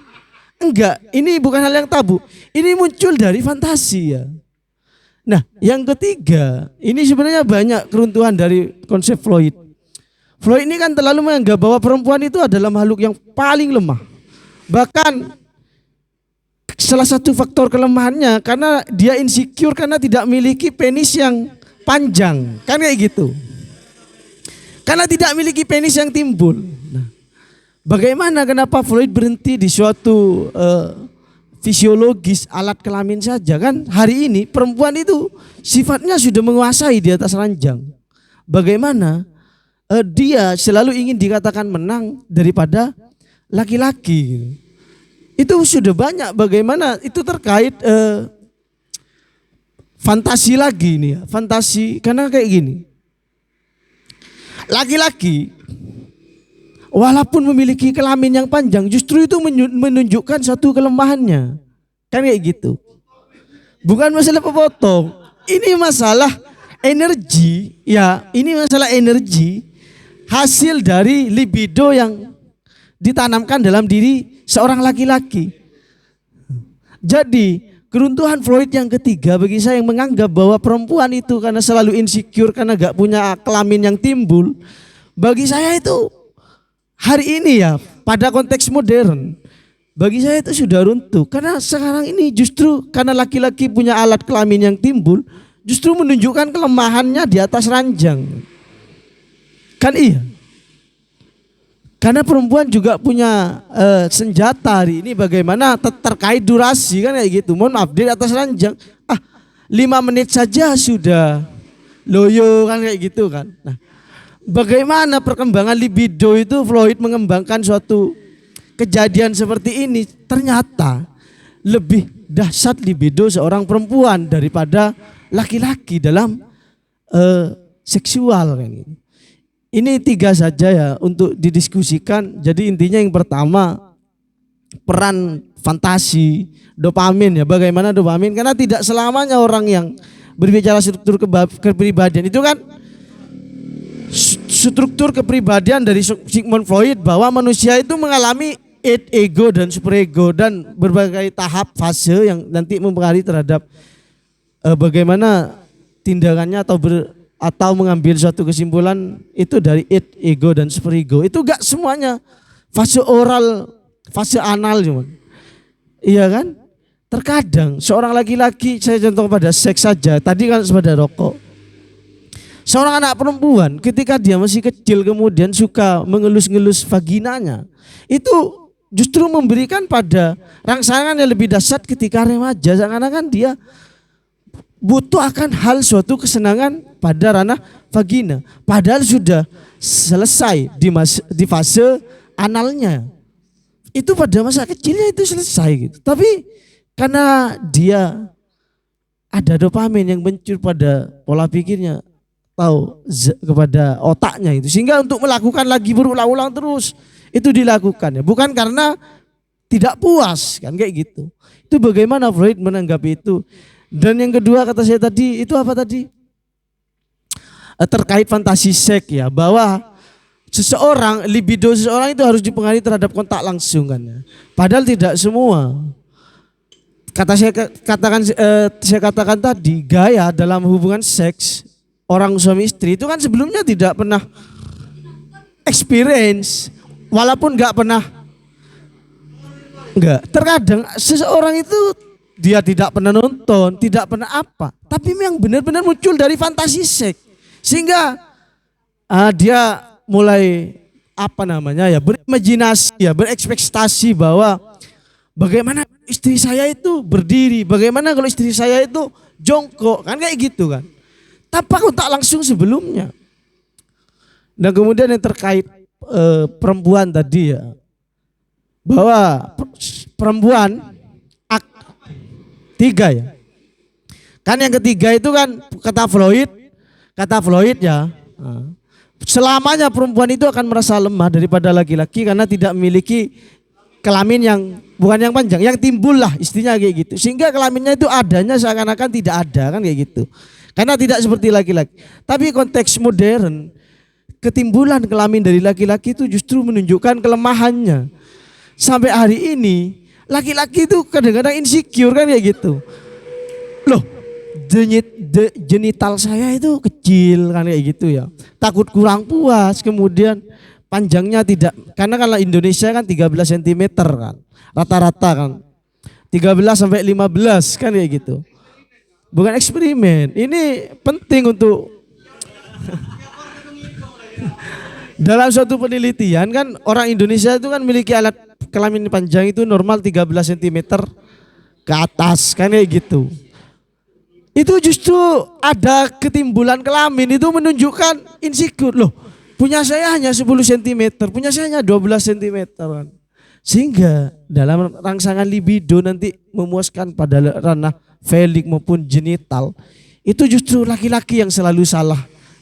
Enggak, ini bukan hal yang tabu. Ini muncul dari fantasi ya. Nah, yang ketiga, ini sebenarnya banyak keruntuhan dari konsep Freud. Freud ini kan terlalu menganggap bahwa perempuan itu adalah makhluk yang paling lemah. Bahkan salah satu faktor kelemahannya karena dia insecure karena tidak memiliki penis yang panjang. Kan kayak gitu. Karena tidak memiliki penis yang timbul. Nah, bagaimana kenapa Freud berhenti di suatu fisiologis alat kelamin saja kan? Hari ini perempuan itu sifatnya sudah menguasai di atas ranjang. Bagaimana dia selalu ingin dikatakan menang daripada laki-laki. Itu sudah banyak bagaimana itu terkait fantasi lagi nih ya, fantasi karena kayak gini. Laki-laki walaupun memiliki kelamin yang panjang justru itu menunjukkan satu kelemahannya. Kan kayak gitu. Bukan masalah pepotong. Ini masalah energi, ya, ini masalah energi hasil dari libido yang ditanamkan dalam diri seorang laki-laki. Jadi keruntuhan Freud yang ketiga bagi saya yang menganggap bahwa perempuan itu karena selalu insecure karena gak punya kelamin yang timbul, bagi saya itu hari ini ya pada konteks modern bagi saya itu sudah runtuh karena sekarang ini justru karena laki-laki punya alat kelamin yang timbul justru menunjukkan kelemahannya di atas ranjang. Kan iya. Karena perempuan juga punya senjata hari ini bagaimana terkait durasi kan kayak gitu. Mohon maaf di atas ranjang 5 menit saja sudah loyo kan kayak gitu kan. Nah, bagaimana perkembangan libido itu Freud mengembangkan suatu kejadian seperti ini, ternyata lebih dahsyat libido seorang perempuan daripada laki-laki dalam seksual kan gitu. Ini 3 saja ya untuk didiskusikan. Jadi intinya yang pertama peran fantasi, dopamin ya. Bagaimana dopamin? Karena tidak selamanya orang yang berbicara struktur kepribadian itu kan struktur kepribadian dari Sigmund Freud bahwa manusia itu mengalami id, ego dan superego dan berbagai tahap fase yang nanti mempengaruhi terhadap bagaimana tindakannya atau mengambil suatu kesimpulan itu dari id, ego dan superego. Itu gak semuanya fase oral, fase anal cuman. Iya kan? Terkadang seorang laki-laki, saya contoh pada seks saja, tadi kan pada rokok. Seorang anak perempuan ketika dia masih kecil kemudian suka mengelus-ngelus vaginanya, itu justru memberikan pada rangsangan yang lebih dahsyat ketika remaja, seakan-akan dia butuh akan hal suatu kesenangan pada ranah vagina, padahal sudah selesai di fase analnya. Itu pada masa kecilnya itu selesai gitu. Tapi karena dia ada dopamin yang mencur pada pola pikirnya, tahu kepada otaknya itu, sehingga untuk melakukan lagi berulang-ulang terus itu dilakukan ya, bukan karena tidak puas kan kayak gitu. Itu bagaimana Freud menanggapi itu. Dan yang kedua kata saya tadi itu apa tadi? Terkait fantasi seks ya, bahwa seseorang, libido seseorang itu harus dipengaruhi terhadap kontak langsung kan ya. Padahal tidak semua. Saya katakan tadi, gaya dalam hubungan seks orang suami istri itu kan sebelumnya tidak pernah experience, walaupun terkadang seseorang itu dia tidak pernah nonton, tidak pernah apa, tapi yang benar-benar muncul dari fantasi seks, sehingga dia mulai berimajinasi ya, berekspektasi bahwa bagaimana istri saya itu berdiri, bagaimana kalau istri saya itu jongkok, kan kayak gitu kan, tanpa kontak langsung sebelumnya. Dan kemudian yang terkait perempuan tadi ya, bahwa perempuan 3 ya. Kan yang ketiga itu kan kata Freud ya, selamanya perempuan itu akan merasa lemah daripada laki-laki karena tidak memiliki kelamin yang bukan yang panjang, yang timbul lah istrinya kayak gitu. Sehingga kelaminnya itu adanya seakan-akan tidak ada kan kayak gitu. Karena tidak seperti laki-laki. Tapi konteks modern, ketimbulan kelamin dari laki-laki itu justru menunjukkan kelemahannya. Sampai hari ini laki-laki itu kadang-kadang insecure kan kayak gitu. Loh, genital saya itu kecil kan kayak gitu ya. Takut kurang puas, kemudian panjangnya tidak, karena kalau Indonesia kan 13 cm kan. Rata-rata kan 13 sampai 15 kan kayak gitu. Bukan eksperimen. Ini penting untuk dalam suatu penelitian kan orang Indonesia itu kan memiliki alat kelamin panjang itu normal 13 cm ke atas kan kayak gitu. Itu justru ada ketimbulan kelamin itu menunjukkan insecure. Loh, punya saya hanya 10 cm, punya saya hanya 12 cm kan. Sehingga dalam rangsangan libido nanti memuaskan pada ranah falik maupun genital, itu justru laki-laki yang selalu salah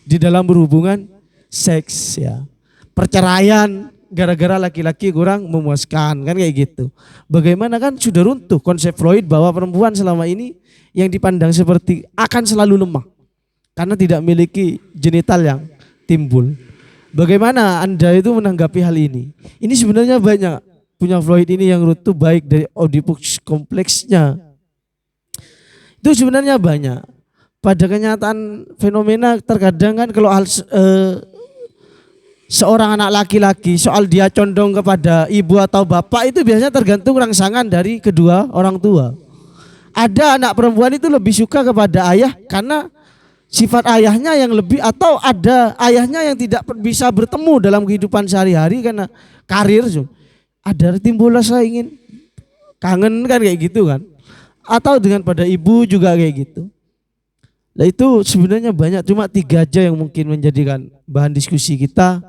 di dalam berhubungan seks ya. Perceraian gara-gara laki-laki kurang memuaskan kan kayak gitu. Bagaimana kan sudah runtuh konsep Freud bahwa perempuan selama ini yang dipandang seperti akan selalu lemah karena tidak memiliki genital yang timbul. Bagaimana Anda itu menanggapi hal ini? Ini sebenarnya banyak punya Freud ini yang runtuh baik dari Oedipus kompleksnya. Itu sebenarnya banyak. Pada kenyataan fenomena terkadang kan kalau seorang anak laki-laki soal dia condong kepada ibu atau bapak itu biasanya tergantung rangsangan dari kedua orang tua. Ada anak perempuan itu lebih suka kepada ayah karena sifat ayahnya yang lebih, atau ada ayahnya yang tidak bisa bertemu dalam kehidupan sehari-hari karena karir. Ada timbul rasa ingin kangen kan kayak gitu kan. Atau dengan pada ibu juga kayak gitu. Nah itu sebenarnya banyak, cuma 3 aja yang mungkin menjadikan bahan diskusi kita.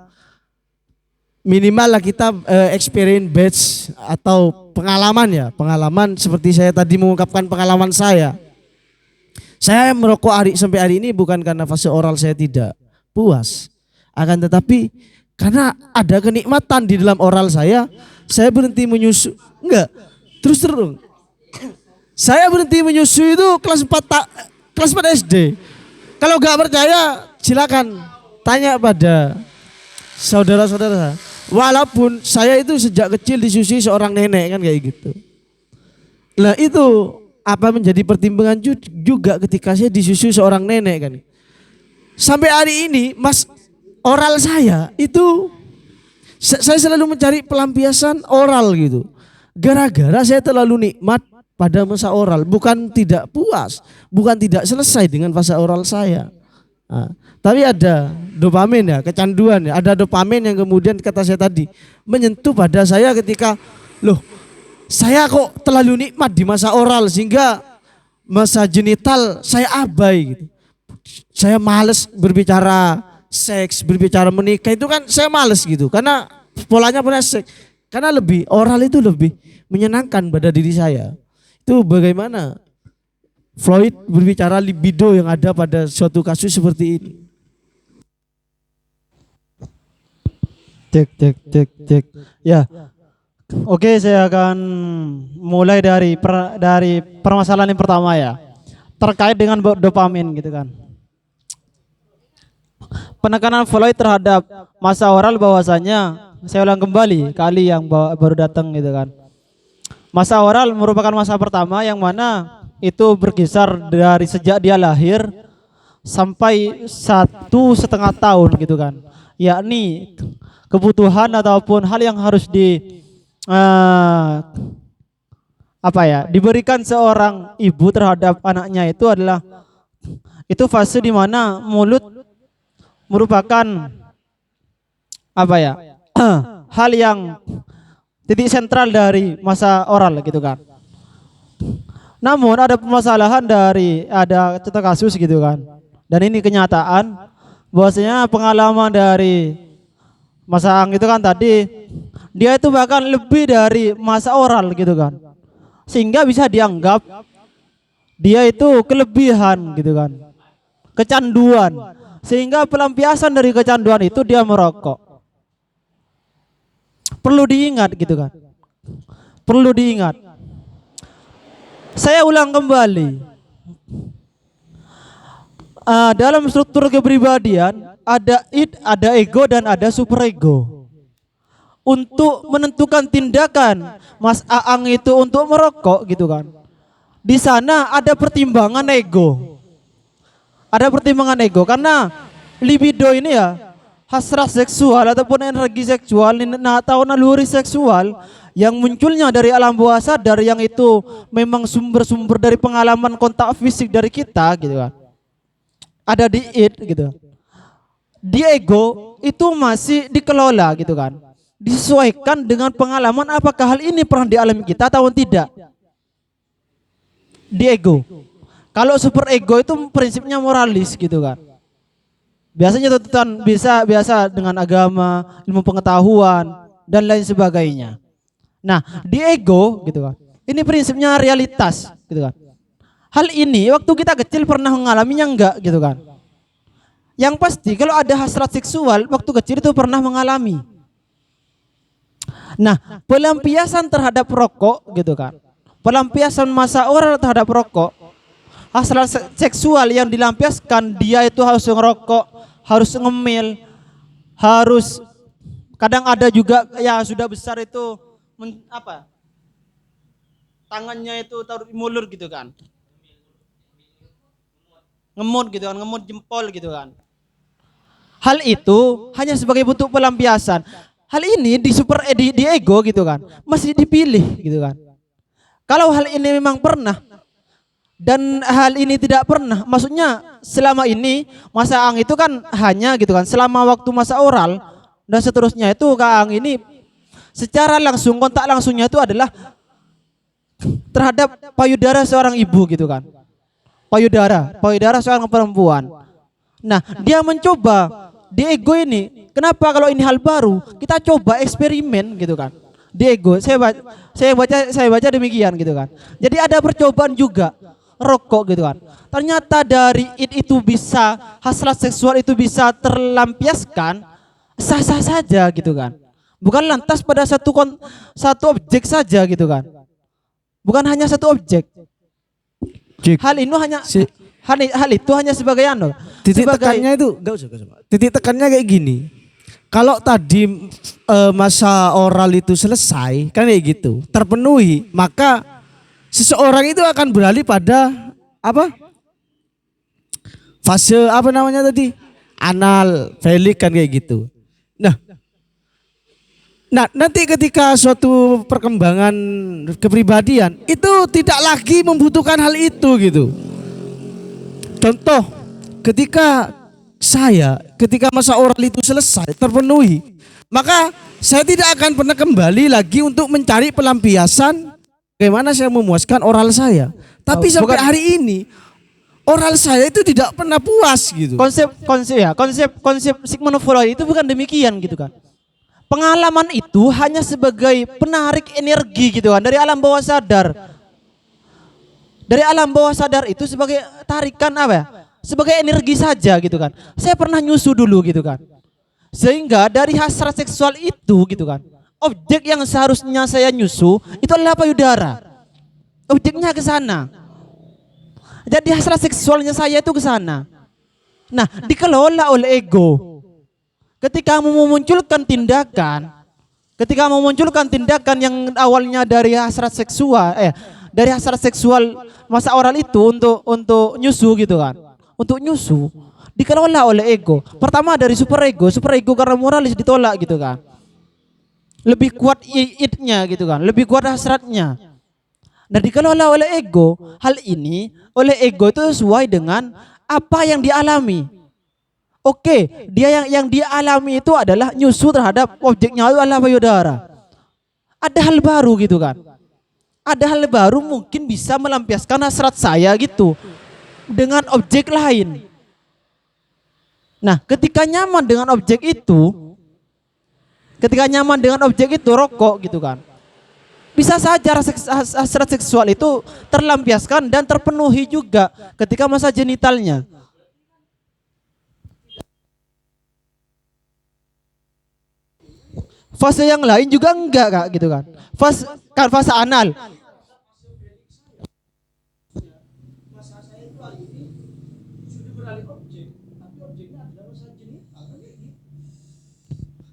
Minimal lah kita experience batch atau pengalaman ya. Pengalaman seperti saya tadi mengungkapkan pengalaman saya. Saya merokok sampai hari ini bukan karena fase oral saya tidak puas. Akan tetapi karena ada kenikmatan di dalam oral saya berhenti menyusu. Enggak, terus terus. Saya berhenti menyusu itu kelas 4 SD. Kalau enggak percaya silakan tanya pada saudara-saudara. Walaupun saya itu sejak kecil disusui seorang nenek kan kayak gitu. Nah itu apa menjadi pertimbangan juga ketika saya disusui seorang nenek kan. Sampai hari ini mas, oral saya itu saya selalu mencari pelampiasan oral gitu. Gara-gara saya terlalu nikmat pada masa oral, bukan tidak puas, bukan tidak selesai dengan fase oral saya. Nah, tapi ada dopamin ya, kecanduan ya, ada dopamin yang kemudian kata saya tadi menyentuh pada saya ketika loh saya kok terlalu nikmat di masa oral sehingga masa genital saya abai gitu. Saya males berbicara seks, berbicara menikah itu kan saya males gitu karena polanya punya seks, karena lebih oral itu lebih menyenangkan pada diri saya. Itu bagaimana Freud berbicara libido yang ada pada suatu kasus seperti ini. Cek. Ya. Oke, saya akan mulai dari permasalahan yang pertama ya. Terkait dengan dopamin gitu kan. Penekanan Freud terhadap masa oral bahwasanya, saya ulang kembali kali yang baru datang gitu kan. Masa oral merupakan masa pertama yang mana itu berkisar dari sejak dia lahir sampai 1,5 tahun gitu kan. Yakni kebutuhan ataupun hal yang harus diberikan seorang ibu terhadap anaknya itu adalah itu fase di mana mulut merupakan hal yang titik sentral dari masa oral gitu kan. Namun ada permasalahan ada contoh kasus gitu kan. Dan ini kenyataan bahwasanya pengalaman dari Mas Ang itu kan tadi dia itu bahkan lebih dari masa oral gitu kan. Sehingga bisa dianggap dia itu kelebihan gitu kan. Kecanduan. Sehingga pelampiasan dari kecanduan itu dia merokok. Perlu diingat gitu kan. Perlu diingat. Saya ulang kembali. Dalam struktur kepribadian ada id, ada ego dan ada superego. Untuk menentukan tindakan Mas Aang itu untuk merokok gitu kan. Di sana ada pertimbangan ego. Ada pertimbangan ego karena libido ini ya hasrat seksual ataupun energi seksual atau naluri seksual yang munculnya dari alam bawah sadar yang itu memang sumber-sumber dari pengalaman kontak fisik dari kita gitu kan. Ada di id gitu. Di ego itu masih dikelola gitu kan. Disesuaikan dengan pengalaman apakah hal ini pernah dialami kita atau tidak. Di ego. Kalau super ego itu prinsipnya moralis gitu kan. Biasanya tuntutan biasa dengan agama, ilmu pengetahuan dan lain sebagainya. Nah, di ego gitu kan. Ini prinsipnya realitas gitu kan. Hal ini waktu kita kecil pernah mengalaminya enggak gitu kan? Yang pasti kalau ada hasrat seksual waktu kecil itu pernah mengalami. Nah, pelampiasan terhadap rokok gitu kan. Pelampiasan masa oral terhadap rokok. Hasrat seksual yang dilampiaskan dia itu harus ngerokok, harus ngemil, harus kadang ada juga ya sudah besar itu tangannya itu taruh di mulut gitu kan. Ngemut gitu kan, ngemut jempol gitu kan. Hal itu hanya sebagai bentuk pelampiasan. Hal ini di ego gitu kan, masih dipilih gitu kan. Kalau hal ini memang pernah dan hal ini tidak pernah, maksudnya selama ini masa Ang itu kan hanya gitu kan, selama waktu masa oral dan seterusnya itu Kang ini secara langsung kontak langsungnya itu adalah terhadap payudara seorang ibu gitu kan. Payudara seorang perempuan. Nah, dia mencoba di ego ini. Kenapa kalau ini hal baru? Kita coba eksperimen gitu kan. Di ego, saya baca demikian gitu kan. Jadi ada percobaan juga rokok gitu kan. Ternyata dari itu bisa hasrat seksual itu bisa terlampiaskan sah-sah saja gitu kan. Bukan lantas pada satu objek saja gitu kan. Bukan hanya satu objek. Hal itu hanya sebagai titik tekannya itu enggak usah. Titik tekannya kayak gini. Kalau tadi masa oral itu selesai kan kayak gitu, terpenuhi, maka seseorang itu akan beralih pada apa? Fase apa namanya tadi? Anal, failing kan kayak gitu. Nah, nanti ketika suatu perkembangan kepribadian itu tidak lagi membutuhkan hal itu gitu. Contoh, ketika masa oral itu selesai, terpenuhi, maka saya tidak akan pernah kembali lagi untuk mencari pelampiasan bagaimana saya memuaskan oral saya. Tapi sampai hari ini oral saya itu tidak pernah puas gitu. Konsep Sigmund Freud itu bukan demikian gitu kan. Pengalaman itu hanya sebagai penarik energi gitu kan dari alam bawah sadar. Dari alam bawah sadar itu sebagai tarikan sebagai energi saja gitu kan. Saya pernah nyusu dulu gitu kan. Sehingga dari hasrat seksual itu gitu kan. Objek yang seharusnya saya nyusu itu adalah payudara. Objeknya ke sana. Jadi hasrat seksualnya saya itu ke sana. Nah, dikelola oleh ego. Ketika memunculkan tindakan yang awalnya dari hasrat seksual masa oral itu untuk nyusu gitu kan. Untuk nyusu dikelola oleh ego. Pertama dari super ego karena moralis ditolak gitu kan. Lebih kuat id-nya gitu kan, lebih kuat hasratnya. Nah, dikelola oleh ego. Hal ini oleh ego itu sesuai dengan apa yang dialami. Oke, dia yang dia alami itu adalah nyusu terhadap objeknya itu adalah payudara. Ada hal baru gitu kan. Ada hal baru mungkin bisa melampiaskan hasrat saya gitu dengan objek lain. Nah, ketika nyaman dengan objek itu rokok gitu kan. Bisa saja hasrat seksual itu terlampiaskan dan terpenuhi juga ketika masa genitalnya. Fase yang lain juga enggak Kak gitu kan. Fase anal.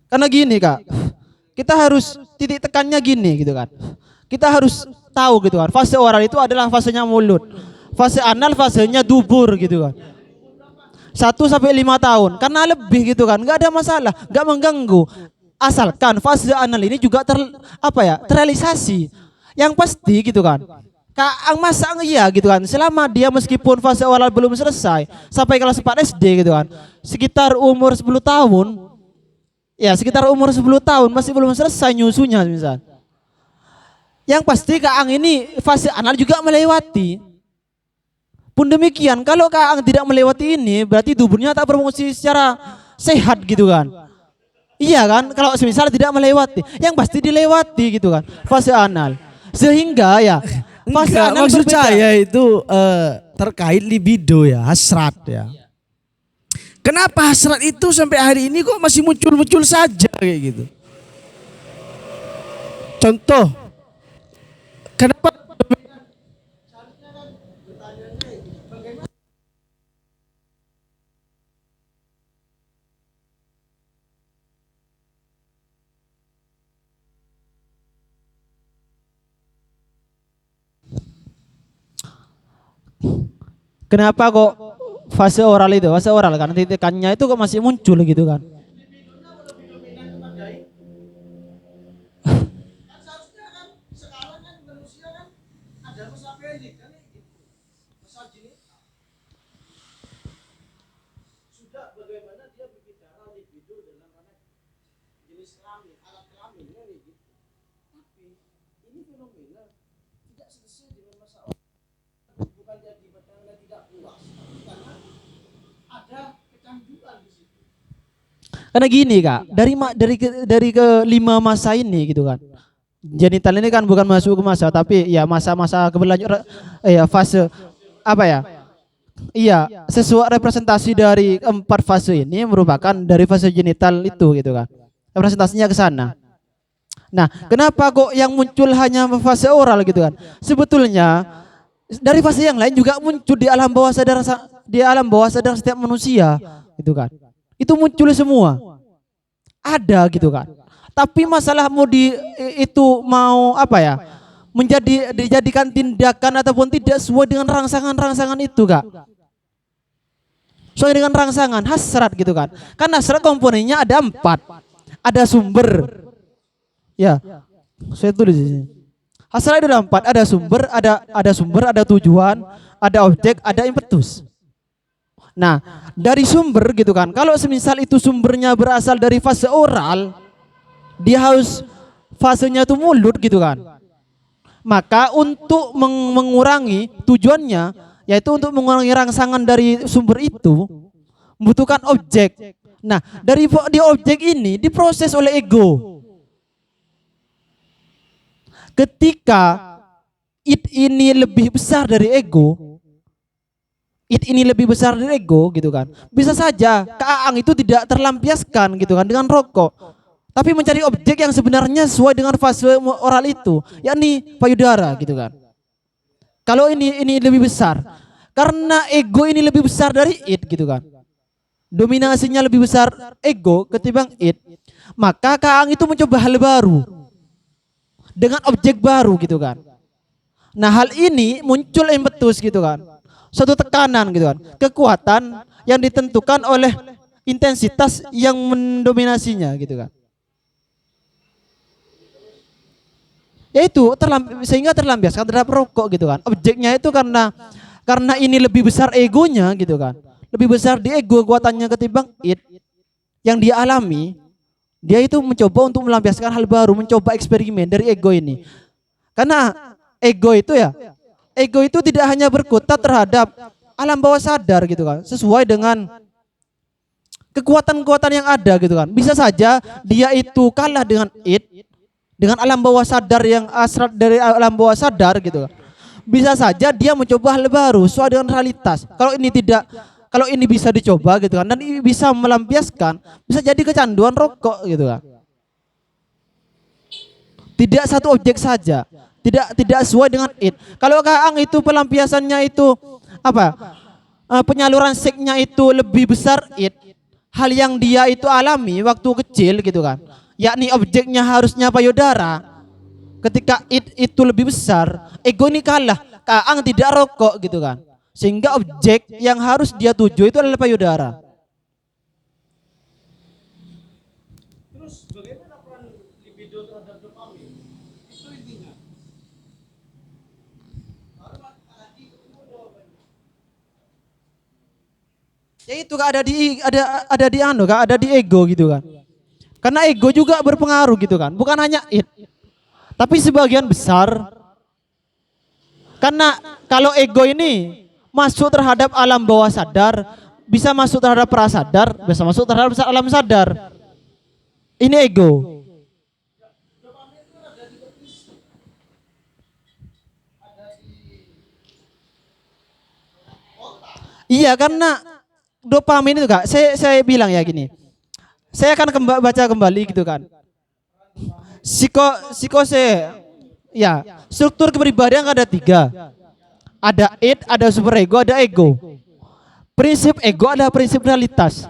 Karena gini Kak, kita harus titik tekannya gini gitu kan. Kita harus tahu gitu kan, fase oral itu adalah fasenya mulut. Fase anal fasenya dubur gitu kan. 1-5 tahun, karena lebih gitu kan, nggak ada masalah, nggak mengganggu. Asalkan fase anal ini juga terrealisasi. Yang pasti gitu kan. Gitu kan. Selama dia meskipun fase oral belum selesai sampai kelas 4 SD gitu kan. Sekitar umur 10 tahun. Ya, sekitar umur 10 tahun masih belum selesai nyusunya misal. Yang pasti Kak Ang ini fase anal juga melewati. Pun demikian, kalau Kak Ang tidak melewati ini berarti tubuhnya tak berfungsi secara sehat gitu kan. Iya kan, kalau semisal tidak melewati, yang pasti dilewati gitu kan, fase anal. Sehingga ya Fase Enggak, anal maksud berbeda. saya itu terkait libido ya, hasrat ya. Kenapa hasrat itu sampai hari ini kok masih muncul-muncul saja kayak gitu? Contoh, kenapa Kenapa kok fase oral kan titikannya itu kok masih muncul gitu kan? Karena gini kak, dari kelima masa ini gitu kan. Genital ini kan bukan masuk ke masa, tapi ya masa-masa keberlanjutan, ya fase apa ya? Iya, sesuai representasi dari empat fase ini merupakan dari fase genital itu gitu kan. Representasinya ke sana. Nah, kenapa kok yang muncul hanya fase oral gitu kan? Sebetulnya dari fase yang lain juga muncul di alam bawah sadar, di alam bawah sadar setiap manusia gitu kan. Itu muncul semua. Ada gitu kan. Tapi masalah mau itu mau apa ya? Dijadikan tindakan ataupun tidak sesuai dengan rangsangan-rangsangan itu kak. Sesuai dengan rangsangan hasrat gitu kan. Karena hasrat komponennya ada 4. Ada sumber. Ya. Saya tulis di sini. Hasrat itu ada 4, ada sumber, ada tujuan, ada objek, ada impetus. Nah, dari sumber gitu kan. Kalau semisal itu sumbernya berasal dari fase oral, dia harus fasenya itu mulut gitu kan. Maka untuk mengurangi tujuannya, yaitu untuk mengurangi rangsangan dari sumber itu, membutuhkan objek. Nah, di objek ini diproses oleh ego. Ketika ini lebih besar dari ego, gitu kan. Bisa saja Kaang itu tidak terlampiaskan gitu kan dengan rokok, tapi mencari objek yang sebenarnya sesuai dengan fase oral itu, yakni payudara gitu kan. Kalau ini lebih besar, karena ego ini lebih besar dari gitu kan. Dominasinya lebih besar ego ketimbang maka Kaang itu mencoba hal baru dengan objek baru gitu kan. Nah, hal ini muncul impetus gitu kan. Suatu tekanan gitu kan. Kekuatan yang ditentukan oleh intensitas yang mendominasinya gitu kan. Yaitu sehingga terlampiaskan terhadap rokok gitu kan. Objeknya itu karena ini lebih besar egonya gitu kan. Lebih besar di ego kekuatannya ketimbang yang dia alami. Dia itu mencoba untuk melampiaskan hal baru, mencoba eksperimen dari ego ini. Karena ego itu tidak hanya berkutat terhadap alam bawah sadar gitu kan, sesuai dengan kekuatan-kekuatan yang ada gitu kan. Bisa saja dia itu kalah dengan dengan alam bawah sadar yang asrat dari alam bawah sadar gitu kan. Bisa saja dia mencoba hal baru sesuai dengan realitas. Kalau ini bisa dicoba gitu kan, dan ini bisa melampiaskan, bisa jadi kecanduan rokok gitu kan. Tidak satu objek saja, tidak sesuai dengan Kalau Kaang itu pelampiasannya itu apa? Penyaluran seksnya itu lebih besar hal yang dia itu alami waktu kecil gitu kan. Yakni objeknya harusnya payudara. Ketika itu lebih besar, ego ini kalah. Kaang tidak rokok gitu kan. Sehingga objek yang harus dia tuju itu adalah payudara. Terus bagaimana peran libido terhadap dopamin? Itu intinya. Ya itu ada di ego gitu kan. Karena ego juga berpengaruh gitu kan. Bukan hanya tapi sebagian besar. Karena kalau ego ini masuk terhadap alam bawah sadar, bisa masuk terhadap prasadar, bisa masuk terhadap alam sadar. Ini ego. Iya, karena dopamin itu Kak, saya bilang ya gini. Saya akan baca kembali gitu kan. Psikose ya, struktur kepribadian ada 3. Ada id, ada superego, ada ego. Prinsip ego adalah prinsip realitas.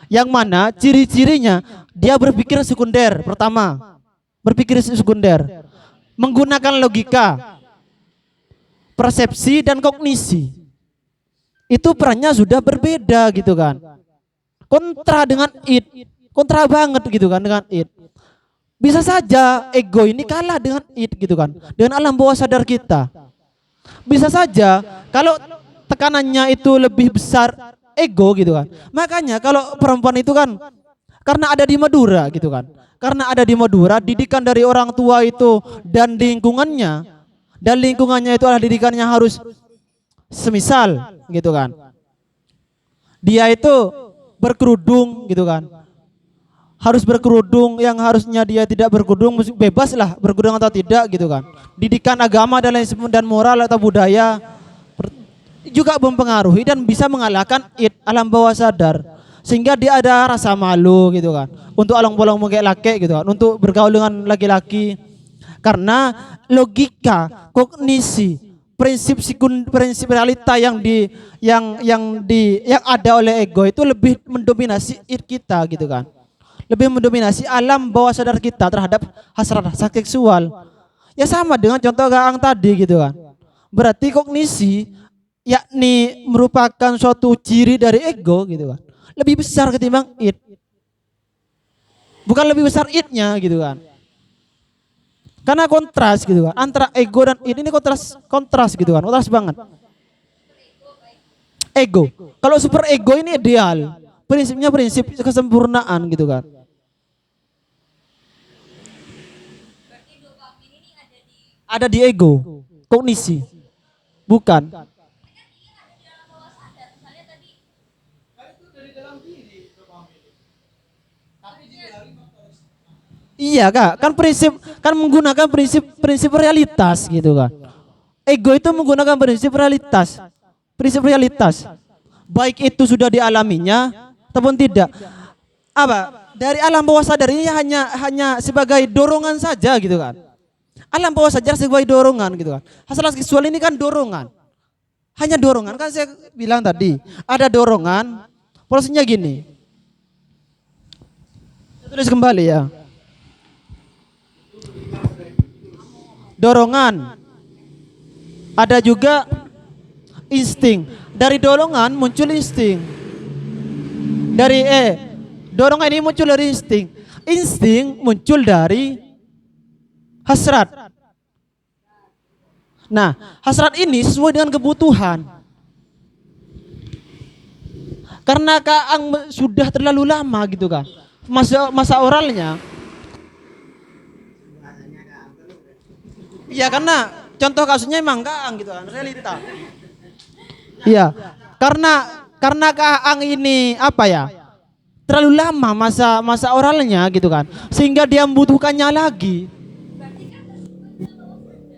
Yang mana ciri-cirinya dia berpikir sekunder. Pertama, berpikir sekunder. Menggunakan logika, persepsi dan kognisi. Itu perannya sudah berbeda gitu kan. Kontra dengan id. Kontra banget gitu kan dengan id. Bisa saja ego ini kalah dengan id gitu kan. Dengan alam bawah sadar kita. Bisa saja kalau tekanannya itu lebih besar ego gitu kan. Makanya kalau perempuan itu kan karena ada di Madura gitu kan. Karena ada di Madura, didikan dari orang tua itu dan lingkungannya. Dan lingkungannya itu adalah didikannya harus semisal gitu kan. Dia itu berkerudung gitu kan. Harus berkerudung, yang harusnya dia tidak berkerudung, bebas lah berkerudung atau tidak gitu kan. Didikan agama dan moral atau budaya juga mempengaruhi dan bisa mengalahkan alam bawah sadar, sehingga dia ada rasa malu gitu kan untuk along-bolong laki gitu kan, untuk bergaul dengan laki-laki, karena logika, kognisi, prinsip realita yang ada oleh ego itu lebih mendominasi kita gitu kan. Lebih mendominasi alam bawah sadar kita terhadap hasrat seksual. Ya sama dengan contoh Gaang tadi gitu kan. Berarti kognisi yakni merupakan suatu ciri dari ego gitu kan. Lebih besar ketimbang id. Bukan lebih besar idnya gitu kan. Karena kontras gitu kan. Antara ego dan id ini kontras gitu kan. Kontras banget. Ego. Kalau super ego ini ideal. Prinsipnya prinsip kesempurnaan gitu kan. Ada di ego, kognisi. Bukan. Iya Kak, kan menggunakan prinsip realitas gitu kan. Ego itu menggunakan prinsip realitas. Prinsip realitas. Baik itu sudah dialaminya ataupun tidak. Apa? Dari alam bawah sadar ini hanya sebagai dorongan saja gitu kan. Alam bawah sadar sebagai dorongan gitu kan. Hasrat seksual ini kan dorongan. Hanya dorongan, kan saya bilang tadi. Ada dorongan, prosesnya gini. Saya tulis kembali ya. Dorongan. Ada juga insting. Dari dorongan muncul insting. Dorongan ini muncul dari insting. Insting muncul dari hasrat. Nah, hasrat ini sesuai dengan kebutuhan. Karena Kaang sudah terlalu lama gitu kan. Masa oralnya. Iya, karena contoh kasusnya emang Kaang gitu kan, realita. Iya. Karena Kaang ini apa ya? Terlalu lama masa oralnya gitu kan. Sehingga dia membutuhkannya lagi.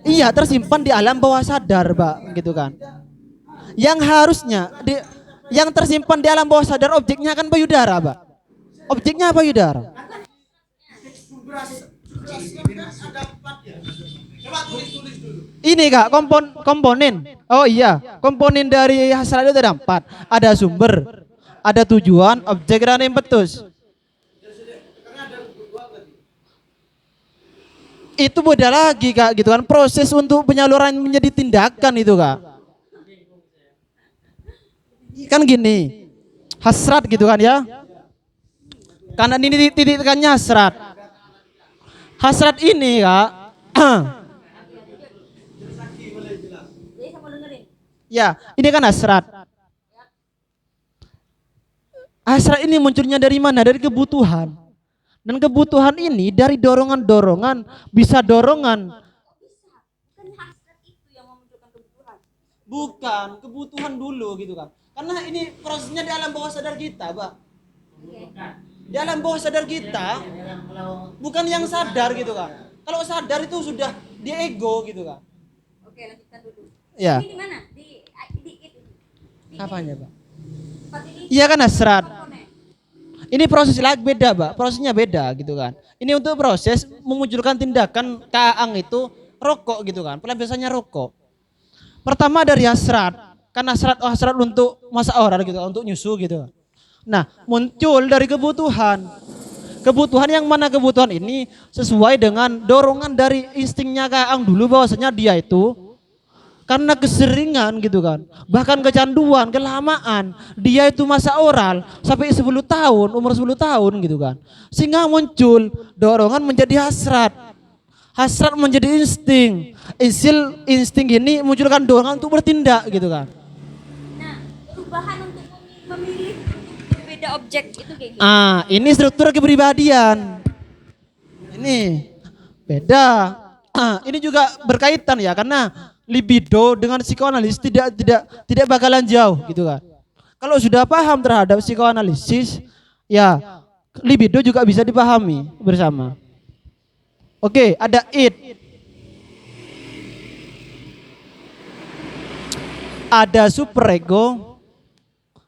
Iya, tersimpan di alam bawah sadar, Pak, gitu kan. Yang harusnya yang tersimpan di alam bawah sadar objeknya kan payudara, Pak. Objeknya payudara. Ini Kak, komponen. Oh iya, komponen dari hasrat itu ada 4. Ada sumber, ada tujuan, objek dan impetus. Itu beda lagi Kak gitu kan, proses untuk penyaluran menjadi tindakan itu Kak. Kan gini, hasrat gitu kan ya. Karena ini titik tekannya hasrat. Hasrat ini Kak. Ya, ini kan hasrat. Hasrat ini munculnya dari mana? Dari kebutuhan. Dan kebutuhan ini dari dorongan-dorongan, bisa dorongan. Bukan, kebutuhan dulu gitu kan. Karena ini prosesnya di alam bawah sadar kita, Pak. Di alam bawah sadar kita, bukan yang sadar gitu kan. Kalau sadar itu sudah di ego gitu kan. Oke, lanjutkan dulu. Ya. Ini di mana? Di Apanya, Pak? Iya kan hasrat. Ini proses lagi beda, Mbak. Prosesnya beda gitu kan. Ini untuk proses memunculkan tindakan kaang itu rokok gitu kan. Pelampiasannya rokok. Pertama dari hasrat. Kan hasrat untuk masa oral gitu kan, untuk nyusu gitu. Nah, muncul dari kebutuhan. Kebutuhan yang mana kebutuhan ini sesuai dengan dorongan dari instingnya kaang dulu bahwasanya dia itu karena keseringan gitu kan, bahkan kecanduan, kelamaan, dia itu masa oral sampai 10 tahun, umur 10 tahun gitu kan. Sehingga muncul dorongan menjadi hasrat. Hasrat menjadi insting. Insting ini munculkan dorongan untuk bertindak gitu kan. Nah, perubahan untuk memilih berbeda objek itu kayak gitu. Ini struktur kepribadian. Ini beda. Ini juga berkaitan ya karena libido dengan psikoanalisis tidak bakalan jauh gitu kan. Kalau sudah paham terhadap psikoanalisis, ya libido juga bisa dipahami bersama. Oke, ada id. Ada superego,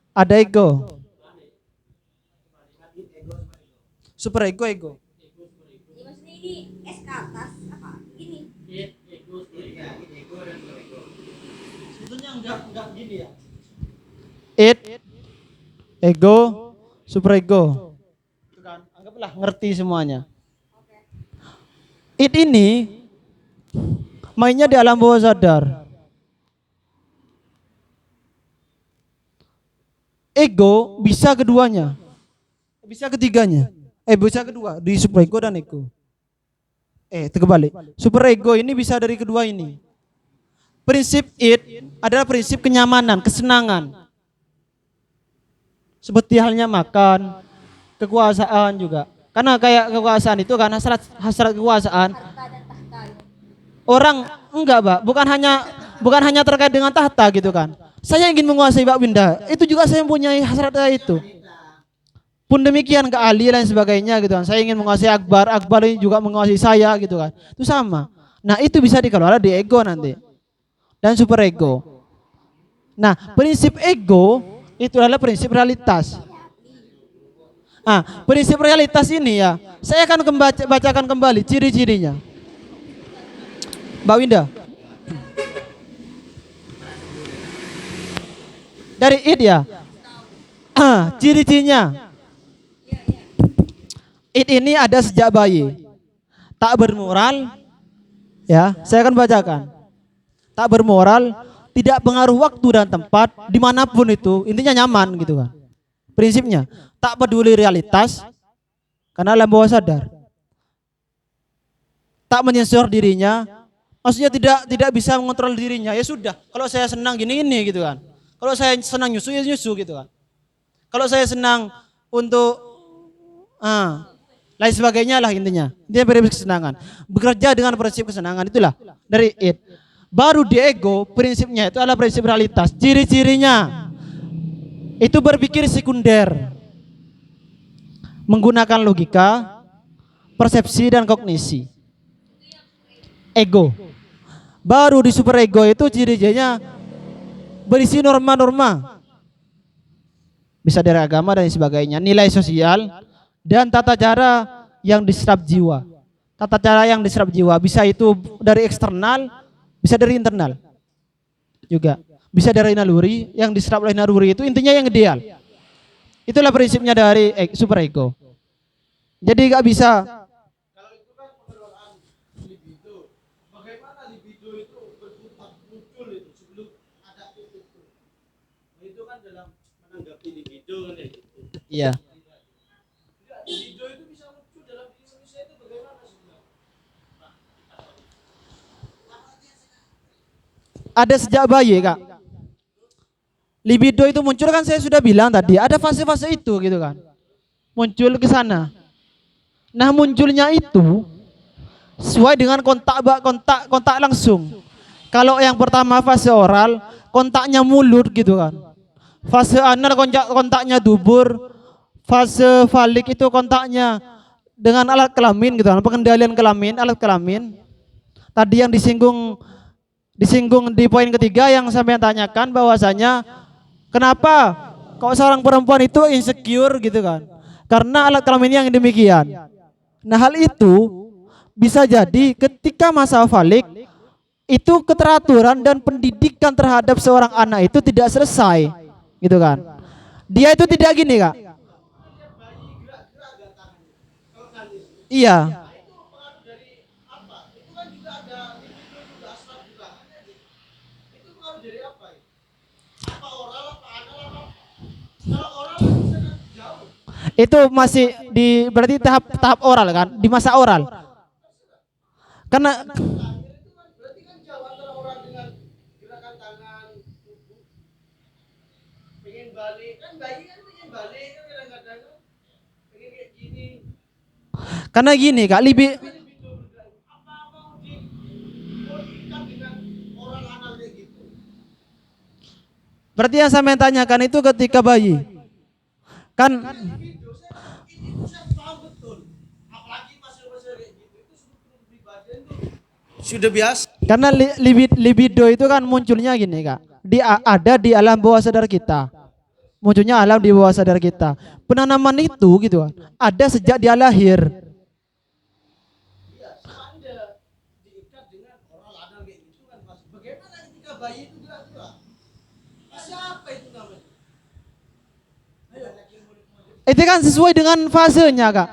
ada ego. Superego, ego. Maksudnya ini S ke atas apa? Ini. Sebetulnya enggak gini ya. Id, ego, superego. Itu kan, anggaplah ngerti semuanya. Id ini mainnya di alam bawah sadar. Ego bisa keduanya. Bisa ketiganya. Bisa kedua, di superego dan ego. Terbalik. Superego ini bisa dari kedua ini. Prinsip id adalah prinsip kenyamanan, kesenangan. Seperti halnya makan, kekuasaan juga. Karena kayak kekuasaan itu kan hasrat kekuasaan. Orang enggak, Pak, bukan hanya terkait dengan tahta gitu kan. Saya ingin menguasai Pak Winda, itu juga saya mempunyai hasrat itu. Pun demikian ke Ali dan sebagainya gitu kan. Saya ingin menguasai Akbar ini juga menguasai saya gitu kan. Itu sama. Nah, itu bisa dikelola di ego nanti. Dan superego. Nah, prinsip ego itu adalah prinsip realitas. Prinsip realitas ini ya, saya akan bacakan kembali ciri-cirinya. Mbak Winda. Dari id ya. Ciri-cirinya. Id ini ada sejak bayi. Tak bermoral. Ya, saya akan bacakan. Tak bermoral, tidak pengaruh waktu dan tempat, dimanapun itu, intinya nyaman gitu kan. Prinsipnya, tak peduli realitas, karena alam bawah sadar. Tak menyensor dirinya, maksudnya tidak bisa mengontrol dirinya. Ya sudah, kalau saya senang gini gitu kan. Kalau saya senang nyusu ya nyusu gitu kan. Kalau saya senang untuk lain sebagainya lah intinya. Dia prinsip kesenangan. Bekerja dengan prinsip kesenangan itulah dari id. Baru di ego prinsipnya itu adalah prinsip realitas. Ciri-cirinya itu berpikir sekunder, menggunakan logika, persepsi dan kognisi. Ego. Baru di superego itu ciri-cirinya berisi norma-norma. Bisa dari agama dan sebagainya, nilai sosial dan tata cara yang diserap jiwa. Tata cara yang diserap jiwa bisa itu dari eksternal, bisa dari internal juga. Bisa dari naluri, yang diserap oleh naluri itu intinya yang ideal. Itulah prinsipnya dari superego. Jadi gak bisa. Kalau itu kan pengelolaan libido. Bagaimana libido itu muncul itu sebelum ada itu. Itu kan dalam menanggapi libido kan ya. Iya. Libido itu bisa muncul dalam diri manusia itu bagaimana sebenarnya? Ada sejak bayi, Kak. Libido itu muncul kan saya sudah bilang tadi, ada fase-fase itu gitu kan. Muncul ke sana. Nah, munculnya itu sesuai dengan kontak langsung. Kalau yang pertama fase oral, kontaknya mulut gitu kan. Fase anal kontaknya dubur. Fase falik itu kontaknya dengan alat kelamin gitu kan, pengendalian kelamin, alat kelamin. Tadi yang disinggung di poin ketiga yang sampai tanyakan bahwasanya kenapa kalau seorang perempuan itu insecure gitu kan, karena alat kelamin yang demikian. Nah hal itu bisa jadi ketika masa falik itu keteraturan dan pendidikan terhadap seorang anak itu tidak selesai, gitu kan. Dia itu tidak gini kak. Iya. Itu masih di berarti tahap oral kan, di masa oral. Karena karena gini kak, lebih berarti yang saya tanyakan itu ketika bayi kan. Sudah biasa. Karena libido itu kan munculnya gini kak, ada di alam bawah sadar kita, munculnya alam di bawah sadar kita. Penanaman itu gitu kan, ada sejak dia lahir. Itu kan sesuai dengan fasenya kak.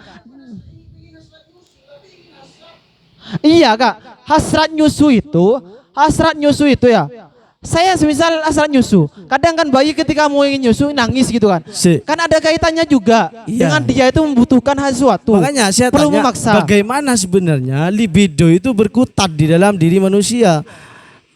Iya kak, hasrat nyusu itu ya. Saya semisal hasrat nyusu, kadang kan bayi ketika mau ingin nyusu nangis gitu kan. Kan ada kaitannya juga dengan dia itu membutuhkan sesuatu. Makanya saya perlu tanya, memaksa. bagaimana sebenarnya libido itu berkutat di dalam diri manusia.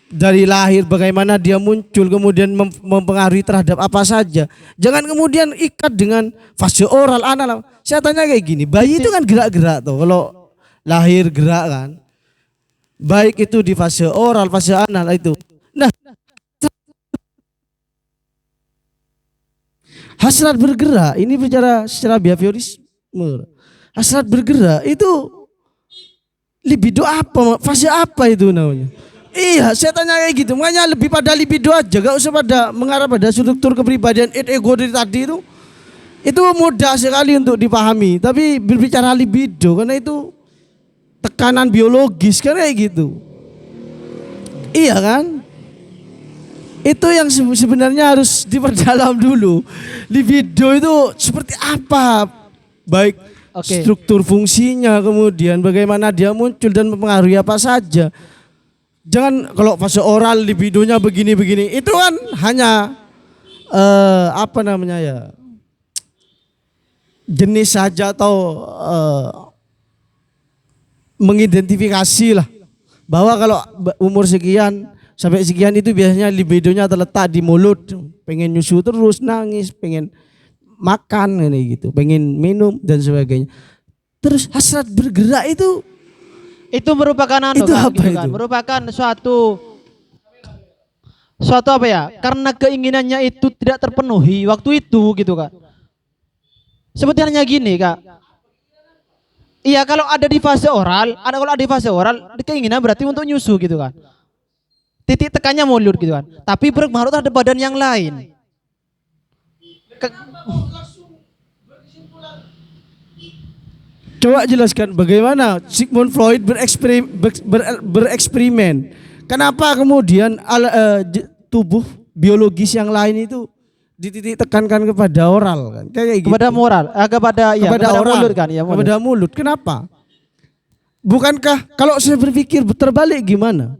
Dari lahir bagaimana dia muncul, kemudian mempengaruhi terhadap apa saja. Jangan kemudian ikat dengan fase oral anal. Saya tanya kayak gini, bayi itu kan gerak-gerak tuh. Kalau lahir gerak kan, baik itu di fase oral, fase anal itu. Nah, hasrat bergerak ini bicara secara behaviorisme. Hasrat bergerak itu libido apa? Fase apa itu namanya? Iya, saya tanya kayak gitu. Makanya lebih pada libido aja, gak usah pada mengarah pada struktur kepribadian ego dari tadi itu. Itu mudah sekali untuk dipahami. Tapi berbicara libido karena itu tekanan biologis kan kayak gitu. Iya kan? Itu yang sebenarnya harus diperdalam dulu. Libido itu seperti apa? Baik struktur fungsinya, kemudian bagaimana dia muncul dan mempengaruhi apa saja. Jangan kalau fase oral libidonya begini-begini. Itu kan hanya apa namanya ya? Jenis saja atau mengidentifikasi lah bahwa kalau umur sekian sampai sekian itu biasanya libidonya terletak di mulut, pengen nyusu terus, nangis, pengen makan ini gitu, pengen minum dan sebagainya. Terus hasrat bergerak itu merupakan itu kan, apa gitu itu? kan? Merupakan suatu apa ya? Karena keinginannya itu tidak terpenuhi waktu itu gitu kan. Seperti hanya gini kak. Iya kalau ada di fase oral, keinginan berarti untuk nyusu gitu kan. Titik tekannya mulut gitu kan. Tapi berpengaruh terhadap badan yang lain. Coba jelaskan bagaimana Sigmund Freud bereksperimen. Kenapa kemudian tubuh biologis yang lain itu dititik tekankan kepada oral kan? Kayak gitu. Kepada moral, kepada oral, mulut kan ya. Kepada mulut. Kenapa? Bukankah kalau saya berpikir terbalik gimana?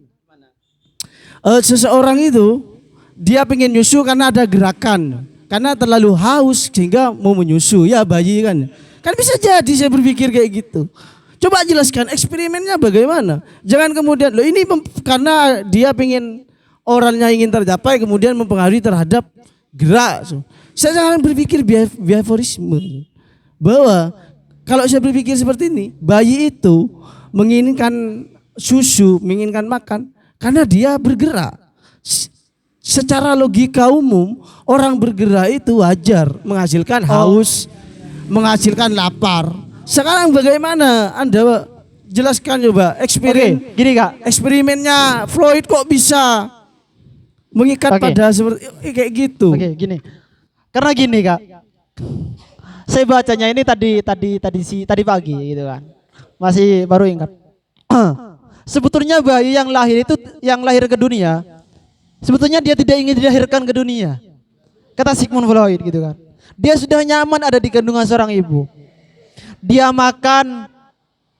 Seseorang itu dia pengen nyusu karena ada gerakan, karena terlalu haus sehingga mau menyusu ya bayi kan. Kan bisa jadi saya berpikir kayak gitu. Coba jelaskan eksperimennya bagaimana. Jangan kemudian loh ini karena dia pengen oralnya ingin tercapai kemudian mempengaruhi terhadap gerak. Saya jangan berpikir behaviorisme. Bahwa kalau saya berpikir seperti ini, bayi itu menginginkan susu, menginginkan makan karena dia bergerak. Secara logika umum orang bergerak itu wajar menghasilkan haus, menghasilkan lapar. Sekarang bagaimana Anda jelaskan coba Gini kak, eksperimennya Freud kok bisa mengikat pada seperti kayak gitu. Gini. Karena gini Kak, saya bacanya ini tadi pagi gitu kan. Masih baru ingat. Sebetulnya bayi yang lahir ke dunia, sebetulnya dia tidak ingin dilahirkan ke dunia. Kata Sigmund Freud gitu kan. Dia sudah nyaman ada di kandungan seorang ibu. Dia makan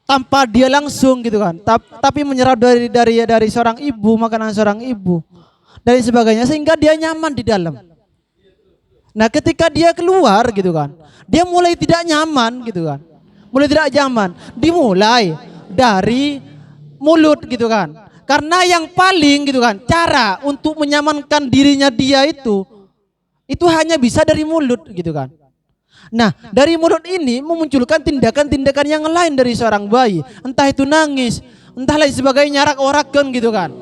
tanpa dia langsung gitu kan. Tapi menyerap dari seorang ibu, makanan seorang ibu dan sebagainya, sehingga dia nyaman di dalam. Nah, ketika dia keluar gitu kan, dia mulai tidak nyaman gitu kan. Mulai tidak nyaman. Dimulai dari mulut gitu kan. Karena yang paling gitu kan, cara untuk menyamankan dirinya dia itu hanya bisa dari mulut gitu kan. Nah, dari mulut ini memunculkan tindakan-tindakan yang lain dari seorang bayi. Entah itu nangis, entah lain sebagainya, orak-orakan gitu kan.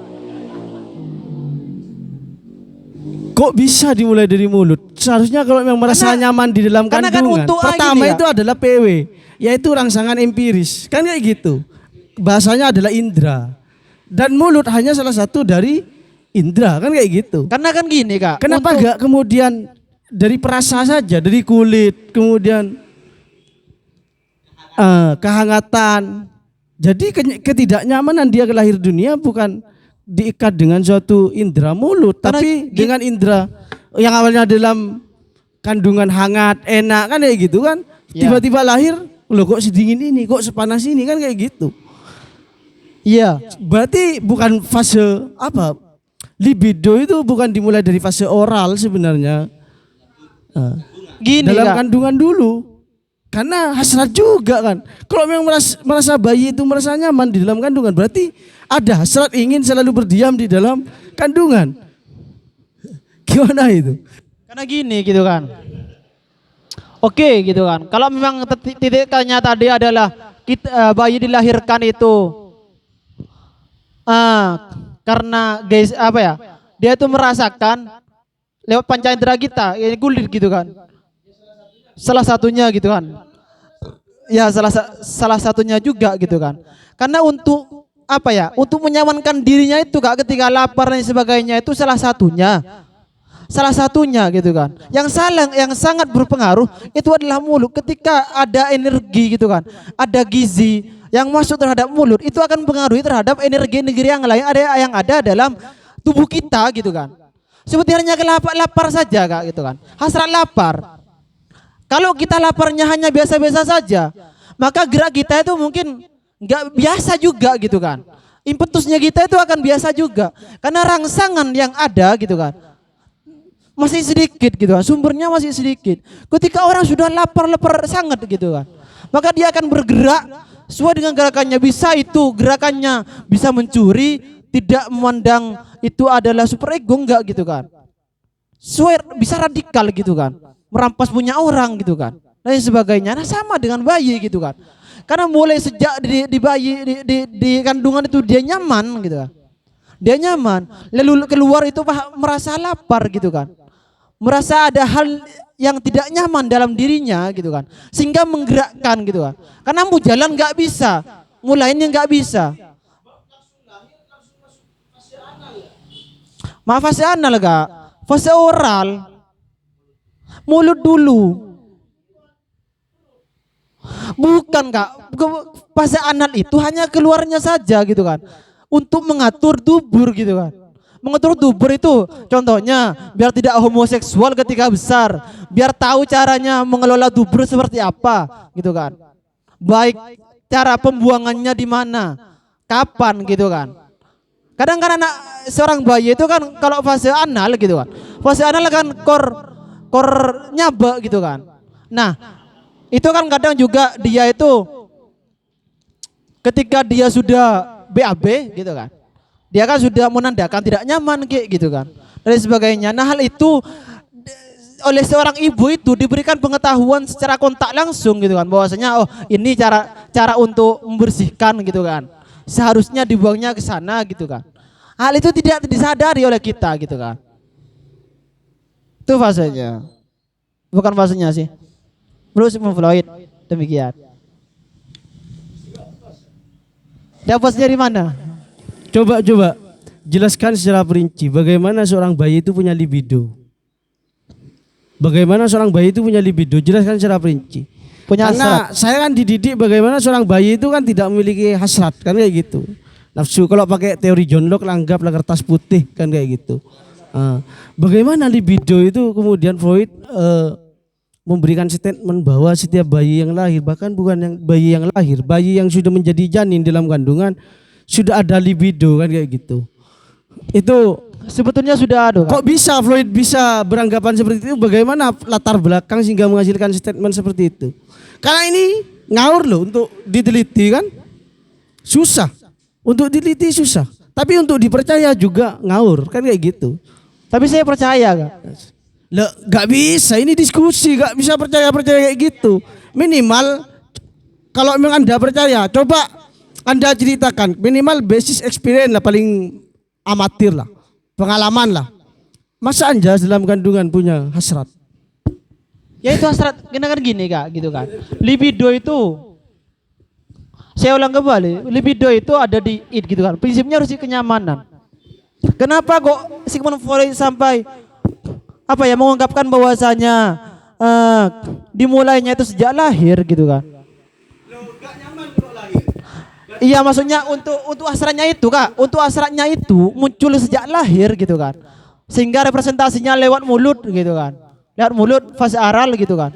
Kok bisa dimulai dari mulut? Seharusnya kalau memang merasa nyaman di dalam karena kan kandungan, untuk pertama gini, itu adalah PW, yaitu rangsangan empiris. Kan kayak gitu. Bahasanya adalah indera. Dan mulut hanya salah satu dari indera, kan kayak gitu. Karena kan gini Kak. Kenapa enggak kemudian dari perasa saja, dari kulit, kemudian kehangatan. Jadi ketidaknyamanan dia ke lahir dunia bukan diikat dengan suatu indera mulut, Karena tapi dengan indera yang awalnya dalam kandungan hangat, enak kan kayak gitu kan. Ya. Tiba-tiba lahir, loh kok sedingin ini, kok sepanas ini kan kayak gitu. Iya. Berarti bukan fase apa? Libido itu bukan dimulai dari fase oral sebenarnya. Gini Dalam Kak. kandungan dulu. Karena hasrat juga kan. Kalau memang merasa bayi itu merasa nyaman di dalam kandungan, berarti ada hasrat ingin selalu berdiam di dalam kandungan. Gimana itu? Karena gini gitu kan. Oke gitu kan. Kalau memang titiknya tadi adalah bayi dilahirkan itu karena guys apa ya? Dia itu merasakan lewat panca indera kita, ini kulit gitu kan. Salah satunya gitu kan. Ya salah satunya juga gitu kan. Karena untuk apa ya? Untuk menyamankan dirinya itu Kak, ketika lapar dan sebagainya itu salah satunya. Salah satunya gitu kan. Yang sangat berpengaruh itu adalah mulut. Ketika ada energi gitu kan, ada gizi yang masuk terhadap mulut, itu akan mempengaruhi terhadap energi-energi yang lain yang ada dalam tubuh kita gitu kan. Seperti hanya lapar saja Kak gitu kan. Hasrat lapar. Kalau kita laparnya hanya biasa-biasa saja, maka gerak kita itu mungkin nggak biasa juga gitu kan. Impetusnya kita itu akan biasa juga. Karena rangsangan yang ada gitu kan masih sedikit gitu kan, sumbernya masih sedikit. Ketika orang sudah lapar sangat gitu kan, maka dia akan bergerak sesuai dengan gerakannya. Bisa itu gerakannya bisa mencuri, tidak memandang itu adalah super ego, enggak gitu kan. Bisa radikal gitu kan, merampas punya orang gitu kan, dan sebagainya. Nah sama dengan bayi gitu kan. Karena mulai sejak di bayi di kandungan itu dia nyaman gitu kan. Dia nyaman, lalu keluar itu merasa lapar gitu kan. Merasa ada hal yang tidak nyaman dalam dirinya gitu kan, sehingga menggerakkan gitu kan. Karena mau jalan nggak bisa, mulainya nggak bisa. Maaf, fase anal Kak, fase oral, mulut dulu. Bukan Kak, fase anal itu hanya keluarnya saja gitu kan, untuk mengatur dubur gitu kan. Mengatur dubur itu contohnya biar tidak homoseksual ketika besar, biar tahu caranya mengelola dubur seperti apa gitu kan. Baik cara pembuangannya di mana, kapan gitu kan. Kadang-kadang anak seorang bayi itu kan kalau fase anal gitu kan, fase anal kan kor nyaba gitu kan. Nah itu kan kadang juga dia itu ketika dia sudah BAB gitu kan, dia kan sudah menandakan tidak nyaman kayak gitu kan, dan sebagainya. Nah hal itu oleh seorang ibu itu diberikan pengetahuan secara kontak langsung gitu kan, bahwasanya oh ini cara untuk membersihkan gitu kan, seharusnya dibuangnya ke sana gitu kan. Hal itu tidak disadari oleh kita gitu kan. Itu fasenya, bukan fasenya sih. Menurut Sigmund Freud demikian. Dapatnya dari mana? Coba jelaskan secara perinci bagaimana seorang bayi itu punya libido. bagaimana seorang bayi itu punya libido, jelaskan secara rinci. Punya Karena hasrat. saya kan dididik bagaimana seorang bayi itu kan tidak memiliki hasrat kan kayak gitu. Nafsu, kalau pakai teori John Locke anggaplah kertas putih kan kayak gitu. Bagaimana libido itu kemudian Freud memberikan statement bahwa setiap bayi yang lahir, bahkan bukan yang lahir, bayi yang sudah menjadi janin dalam kandungan sudah ada libido kan kayak gitu. Itu Sebetulnya sudah ada kan? kok bisa Freud bisa beranggapan seperti itu? Bagaimana latar belakang sehingga menghasilkan statement seperti itu? Karena ini ngawur loh untuk diteliti kan? Susah. Untuk diteliti susah. Tapi untuk dipercaya juga ngawur kan kayak gitu. Tapi saya percaya Kak. Lah gak bisa, ini diskusi, gak bisa percaya kayak gitu. Minimal kalau memang Anda percaya, coba Anda ceritakan minimal basis experience lah, paling amatir lah. Pengalaman lah. Masa Anda dalam kandungan punya hasrat? Ya itu hasrat, kena kan gini Kak, gitu kan. Libido itu, saya ulang kembali, libido itu ada di id gitu kan. Prinsipnya harus di kenyamanan. Kenapa kok Sigmund Freud sampai mengungkapkan bahwasanya dimulainya itu sejak lahir gitu kan? Iya maksudnya untuk hasratnya itu Kak, untuk hasratnya itu muncul sejak lahir gitu kan. Sehingga representasinya lewat mulut gitu kan. Lewat mulut fase oral gitu kan.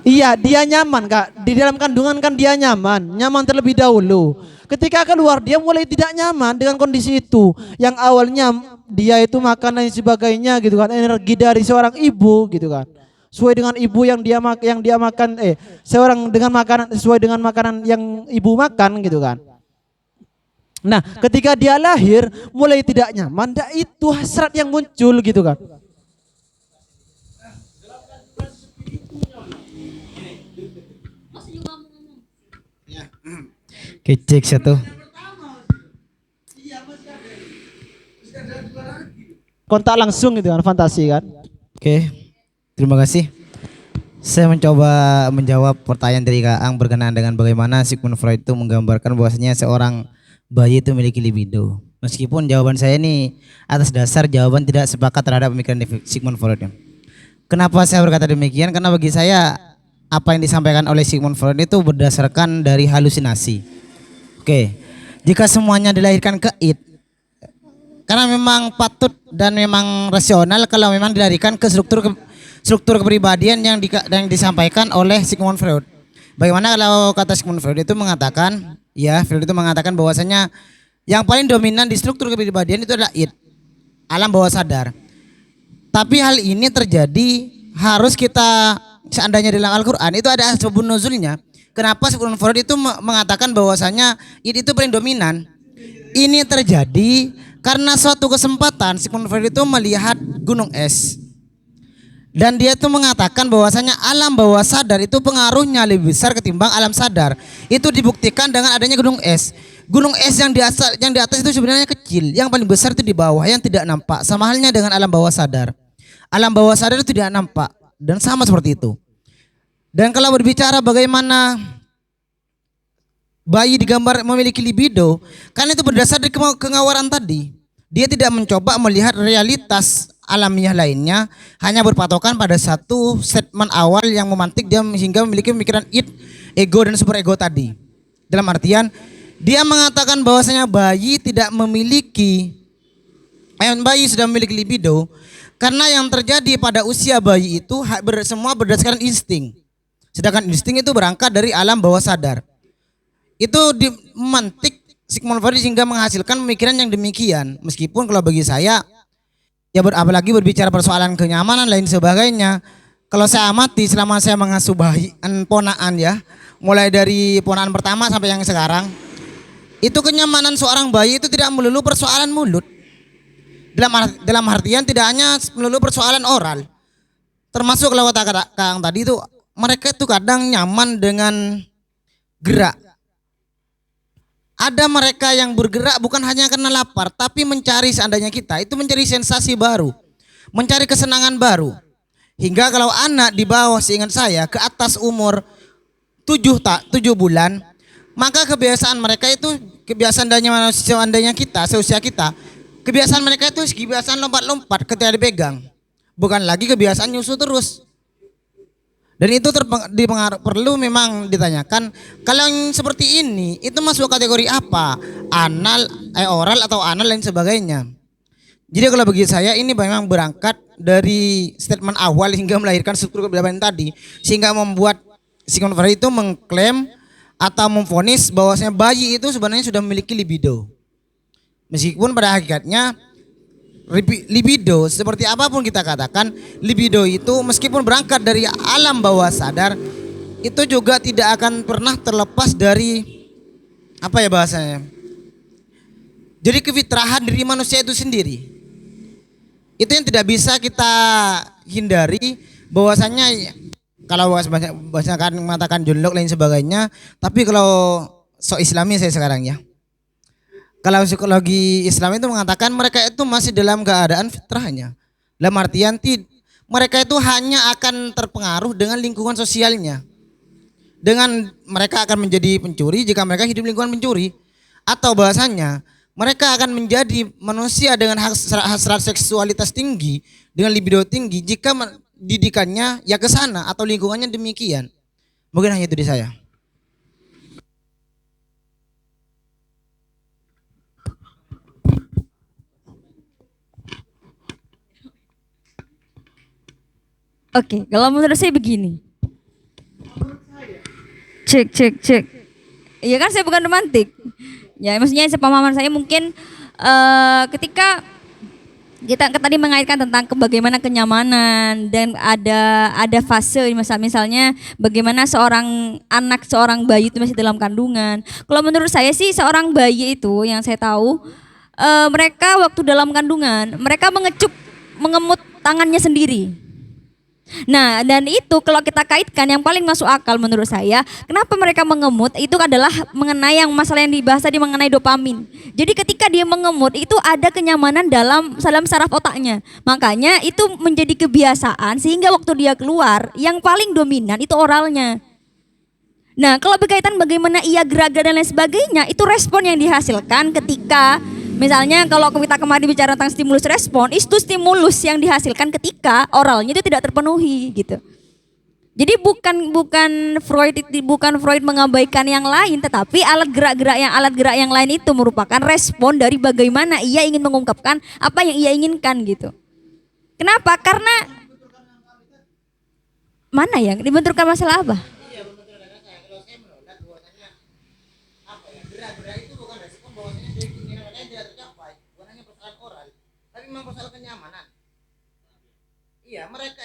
Iya, dia nyaman Kak. Di dalam kandungan kan dia nyaman, nyaman terlebih dahulu. Ketika keluar dia mulai tidak nyaman dengan kondisi itu. Yang awalnya dia itu makan dan sebagainya gitu kan, energi dari seorang ibu gitu kan. Sesuai dengan ibu yang dia makan seorang dengan makanan sesuai dengan makanan yang ibu makan gitu kan. Nah, ketika dia lahir mulai tidak nyaman, itu hasrat yang muncul gitu kan. Kecek satu. Kontak langsung gitu kan, fantasi kan. Oke, terima kasih. Saya mencoba menjawab pertanyaan dari Kak Ang berkenaan dengan bagaimana Sigmund Freud itu menggambarkan bahwasanya seorang bayi itu memiliki libido. Meskipun jawaban saya ini atas dasar jawaban tidak sepakat terhadap pemikiran Sigmund Freud. Kenapa saya berkata demikian? Karena bagi saya apa yang disampaikan oleh Sigmund Freud itu berdasarkan dari halusinasi. Oke, jika semuanya dilahirkan ke id, karena memang patut dan memang rasional kalau memang dilahirkan ke struktur kepribadian yang disampaikan oleh Sigmund Freud. Bagaimana kalau kata Sigmund Freud itu mengatakan, Freud itu mengatakan bahwasanya yang paling dominan di struktur kepribadian itu adalah id, alam bawah sadar. Tapi hal ini terjadi harus kita seandainya dalam Al-Quran itu ada asbabun nuzulnya. Kenapa Sigmund Freud itu mengatakan bahwasanya id itu paling dominan? Ini terjadi karena suatu kesempatan Sigmund Freud itu melihat gunung es. Dan dia itu mengatakan bahwasanya alam bawah sadar itu pengaruhnya lebih besar ketimbang alam sadar. Itu dibuktikan dengan adanya gunung es. Gunung es yang di atas itu sebenarnya kecil, yang paling besar itu di bawah yang tidak nampak. Sama halnya dengan alam bawah sadar. Alam bawah sadar itu tidak nampak dan sama seperti itu. Dan kalau berbicara bagaimana bayi digambar memiliki libido, karena itu berdasar dari kengawaran tadi. Dia tidak mencoba melihat realitas alamiah lainnya, hanya berpatokan pada satu statement awal yang memantik dia sehingga memiliki pemikiran id, ego dan superego tadi. Dalam artian dia mengatakan bahwasanya bayi sudah memiliki libido karena yang terjadi pada usia bayi itu semua berdasarkan insting. Sedangkan insting itu berangkat dari alam bawah sadar. Itu dimantik Sigmund Freud sehingga menghasilkan pemikiran yang demikian. Meskipun kalau bagi saya apalagi berbicara persoalan kenyamanan lain sebagainya, kalau saya amati selama saya mengasuh bayi ponaan mulai dari ponaan pertama sampai yang sekarang, itu kenyamanan seorang bayi itu tidak melulu persoalan mulut. Dalam artian tidak hanya melulu persoalan oral. Termasuk kalau kata Kang tadi itu mereka itu kadang nyaman dengan gerak. Ada mereka yang bergerak bukan hanya karena lapar, tapi mencari seandainya kita itu mencari sensasi baru, mencari kesenangan baru. Hingga kalau anak di bawah seingat saya ke atas umur 7 bulan, maka kebiasaan mereka itu kebiasaan seandainya kita, seusia kita, kebiasaan mereka itu kebiasaan lompat-lompat ketika dipegang. Bukan lagi kebiasaan nyusu terus. Dan itu perlu memang ditanyakan kalau yang seperti ini itu masuk kategori apa? Oral atau anal dan sebagainya. Jadi kalau bagi saya ini memang berangkat dari statement awal hingga melahirkan struktur kebiasaan tadi sehingga membuat Sigmund Freud itu mengklaim atau memvonis bahwasanya bayi itu sebenarnya sudah memiliki libido. Meskipun pada hakikatnya libido seperti apapun kita katakan, libido itu meskipun berangkat dari alam bawah sadar itu juga tidak akan pernah terlepas dari apa ya bahasanya. Jadi kefitrahan diri manusia itu sendiri. Itu yang tidak bisa kita hindari bahwasanya kalau bahasa kan mengatakan junlok lain sebagainya, tapi kalau Islami saya sekarang ya. Kalau psikologi Islam itu mengatakan mereka itu masih dalam keadaan fitrahnya. Dalam artian mereka itu hanya akan terpengaruh dengan lingkungan sosialnya. Dengan mereka akan menjadi pencuri jika mereka hidup lingkungan pencuri. Atau bahasanya mereka akan menjadi manusia dengan hasrat seksualitas tinggi, dengan libido tinggi jika didikannya ya ke sana atau lingkungannya demikian. Mungkin hanya itu di saya. Oke, kalau menurut saya begini. Cek. Iya kan saya bukan romantik. Ya maksudnya sepemahaman saya mungkin ketika kita tadi mengaitkan tentang bagaimana kenyamanan dan ada fase misalnya bagaimana seorang bayi itu masih dalam kandungan. Kalau menurut saya sih seorang bayi itu yang saya tahu mereka waktu dalam kandungan mereka mengemut tangannya sendiri. Nah dan itu kalau kita kaitkan yang paling masuk akal menurut saya kenapa mereka mengemut itu adalah mengenai yang masalah yang dibahas tadi mengenai dopamin. Jadi ketika dia mengemut itu ada kenyamanan dalam saraf otaknya, makanya itu menjadi kebiasaan sehingga waktu dia keluar yang paling dominan itu oralnya. Nah kalau berkaitan bagaimana ia gerak-gerak dan lain sebagainya itu respon yang dihasilkan ketika misalnya kalau kita kemarin bicara tentang stimulus respon, itu stimulus yang dihasilkan ketika oralnya itu tidak terpenuhi gitu. Jadi bukan Freud mengabaikan yang lain, tetapi alat gerak yang lain itu merupakan respon dari bagaimana ia ingin mengungkapkan apa yang ia inginkan gitu. Kenapa? Karena mana ya dibenturkan masalah apa?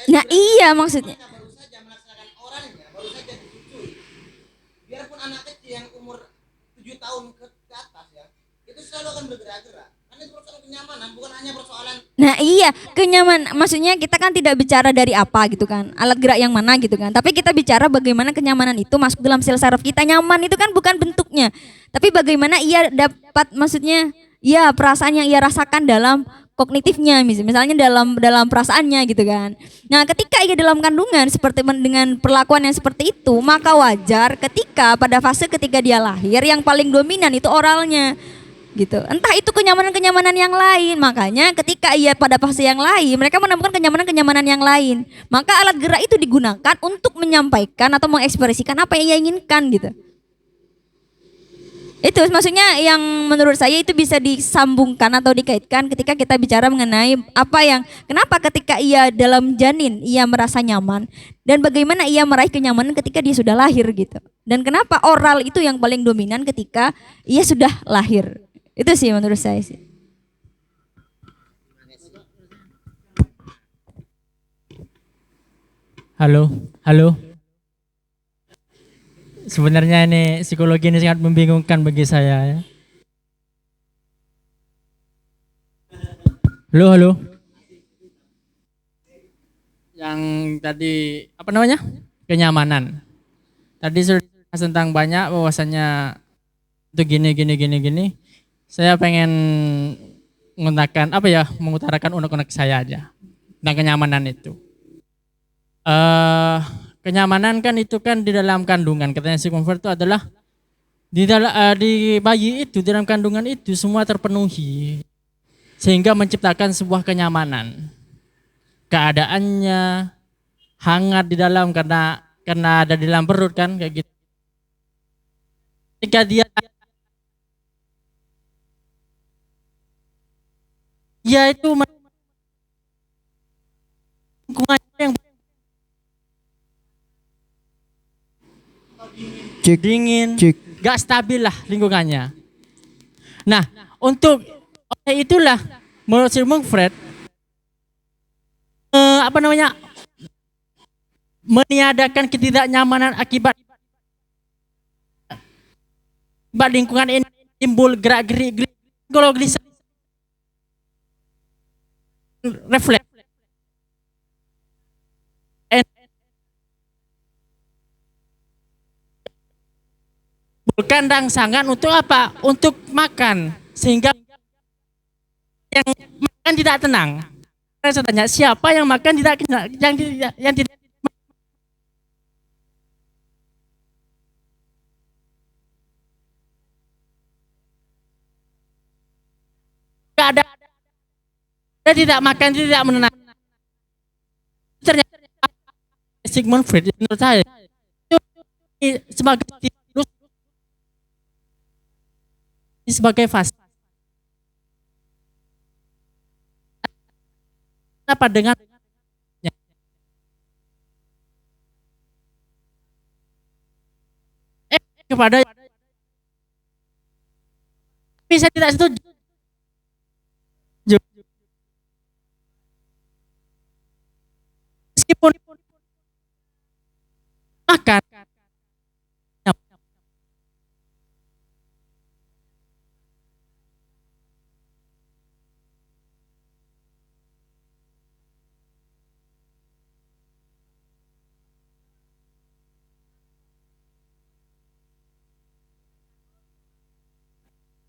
Nah iya maksudnya. Baru saja melaksanakan oralnya, baru saja disusui. Biarpun anak kecil yang umur 7 tahun ke atas ya, itu selalu akan bergerak-gerak. Karena itu persoalan kenyamanan, bukan hanya persoalan. Nah iya kenyamanan, maksudnya kita kan tidak bicara dari apa gitu kan, alat gerak yang mana gitu kan. Tapi kita bicara bagaimana kenyamanan itu masuk dalam sel saraf kita. Nyaman itu kan bukan bentuknya, tapi bagaimana ia dapat maksudnya ya perasaan yang ia rasakan dalam kognitifnya misalnya dalam perasaannya gitu kan. Nah ketika ia dalam kandungan seperti dengan perlakuan yang seperti itu maka wajar ketika pada fase ketika dia lahir yang paling dominan itu oralnya gitu. Entah itu kenyamanan yang lain, makanya ketika ia pada fase yang lain mereka menemukan kenyamanan yang lain, maka alat gerak itu digunakan untuk menyampaikan atau mengekspresikan apa yang ia inginkan gitu. Itu maksudnya yang menurut saya itu bisa disambungkan atau dikaitkan ketika kita bicara mengenai kenapa ketika ia dalam janin ia merasa nyaman dan bagaimana ia meraih kenyamanan ketika dia sudah lahir gitu. Dan kenapa oral itu yang paling dominan ketika ia sudah lahir. Itu sih menurut saya sih. Halo. Sebenarnya ini psikologi ini sangat membingungkan bagi saya ya. Halo. Yang tadi apa namanya? Kenyamanan. Tadi sudah bahas tentang banyak bahwasannya itu gini. Saya pengen mengutarakan unek-unek saya aja tentang kenyamanan itu. Kenyamanan kan itu kan di dalam kandungan, katanya Sigmund Freud itu adalah di bayi itu di dalam kandungan itu semua terpenuhi. sehingga menciptakan sebuah kenyamanan. Keadaannya hangat di dalam karena ada di dalam perut kan kayak gitu. Ketika dia itu lingkungannya yang dingin, gak stabil lah lingkungannya. Nah, untuk itulah menurut Sigmund Freud meniadakan ketidaknyamanan akibat lingkungan ini timbul gerak-gerik psikologis refleks. Bukan rangsangan untuk apa? Untuk makan, sehingga yang makan tidak tenang. Saya tanya, siapa yang makan yang tidak ada, tidak makan, tidak menenang. Ternyata Sigmund Freud menurut saya sebagai fase. Apa dengan kepada bisa tidak setuju meskipun makan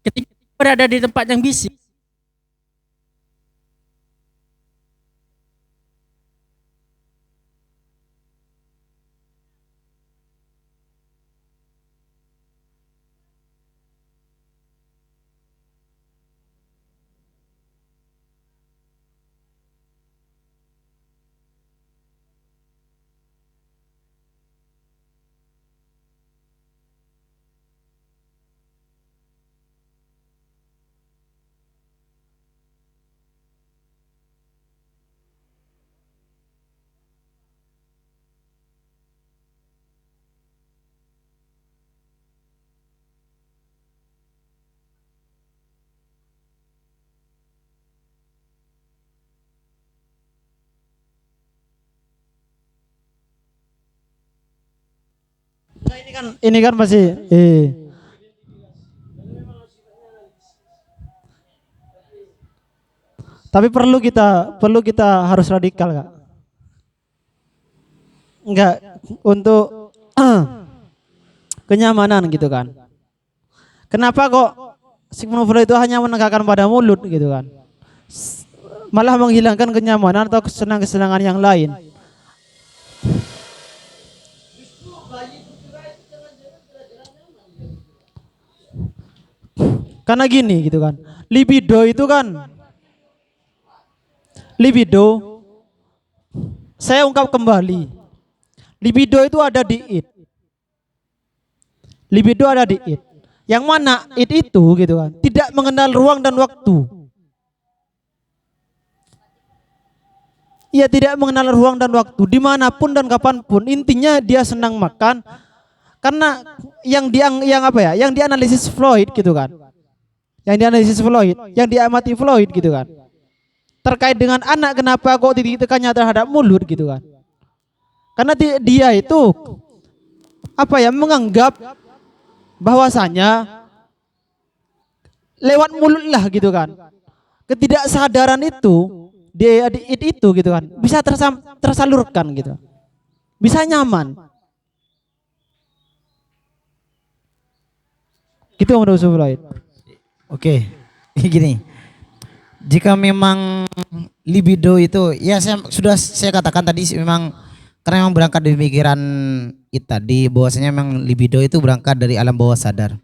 ketika berada di tempat yang bising. Ini kan masih tapi perlu kita harus radikal, Kak. Enggak untuk kenyamanan gitu kan. Kenapa kok Sigmund Freud itu hanya menegakkan pada mulut gitu kan? Malah menghilangkan kenyamanan atau kesenangan-kesenangan yang lain. Karena gini gitu kan, libido itu kan, saya ungkap kembali, libido itu ada di id. Libido ada di id. Yang mana id itu gitu kan, tidak mengenal ruang dan waktu. Ia tidak mengenal ruang dan waktu, dimanapun dan kapanpun. Intinya dia senang makan, karena yang dianalisis Freud gitu kan. Yang dianalisis Freud, yang diamati Freud gitu kan. Terkait dengan anak, kenapa kok titik tekannya terhadap mulut gitu kan. Karena dia itu menganggap bahwasanya lewat mulut lah gitu kan. Ketidaksadaran itu itu gitu kan, bisa tersalurkan gitu. Bisa nyaman. Gitu menurut Freud. Oke, gini. Jika memang libido itu, ya saya katakan tadi memang karena memang berangkat dari pikiran kita tadi bahwasanya memang libido itu berangkat dari alam bawah sadar.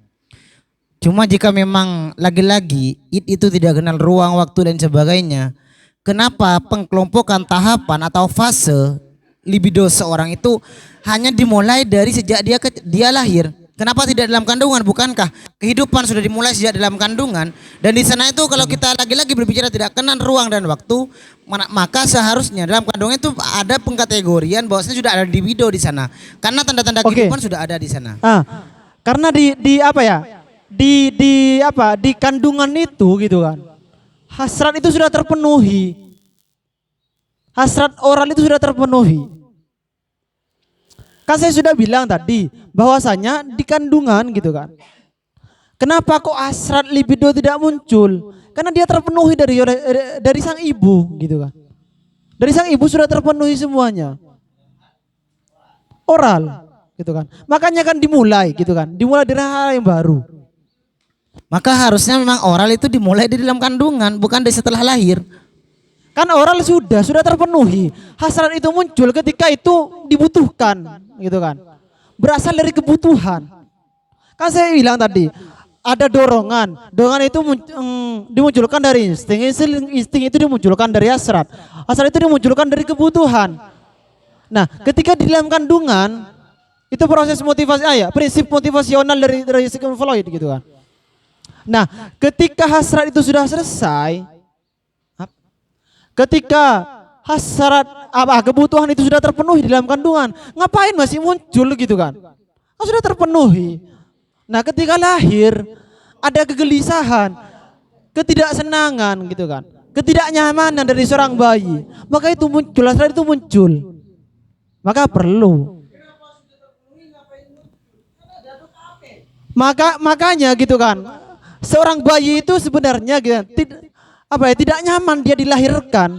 Cuma jika memang lagi-lagi itu tidak kenal ruang, waktu dan sebagainya, kenapa pengkelompokan tahapan atau fase libido seorang itu hanya dimulai dari sejak dia lahir? Kenapa tidak dalam kandungan? Bukankah kehidupan sudah dimulai sejak dalam kandungan? Dan di sana itu kalau kita lagi-lagi berbicara tidak kenal ruang dan waktu, maka seharusnya dalam kandungan itu ada pengkategorian bahwasanya sudah ada libido di sana. Karena tanda-tanda Oke. kehidupan sudah ada di sana. Karena di apa ya? Di kandungan itu gitu kan. Hasrat itu sudah terpenuhi. Hasrat oral itu sudah terpenuhi. Kan saya sudah bilang tadi bahwasanya di kandungan gitu kan. Kenapa kok hasrat libido tidak muncul? Karena dia terpenuhi dari sang ibu gitu kan. Dari sang ibu sudah terpenuhi semuanya. Oral gitu kan. Makanya kan dimulai gitu kan. Dimulai dari hal yang baru. Maka harusnya memang oral itu dimulai di dalam kandungan, bukan dari setelah lahir. Kan oral sudah terpenuhi. Hasrat itu muncul ketika itu dibutuhkan, gitu kan. Berasal dari kebutuhan. Kan saya bilang tadi, ada dorongan. Dorongan itu dimunculkan dari insting. Insting itu dimunculkan dari hasrat. Hasrat itu dimunculkan dari kebutuhan. Nah, ketika di dalam kandungan, itu proses motivasi, prinsip motivasional dari Sigmund Freud gitu kan. Nah, ketika hasrat itu sudah selesai, ketika hasrat kebutuhan itu sudah terpenuhi di dalam kandungan, ngapain masih muncul gitu kan? Kan sudah terpenuhi. Nah, ketika lahir ada kegelisahan, ketidaksenangan gitu kan, ketidaknyamanan dari seorang bayi, maka itu muncul, hasrat itu muncul. Maka perlu. Makanya gitu kan, seorang bayi itu sebenarnya gitu, tidak nyaman dia dilahirkan.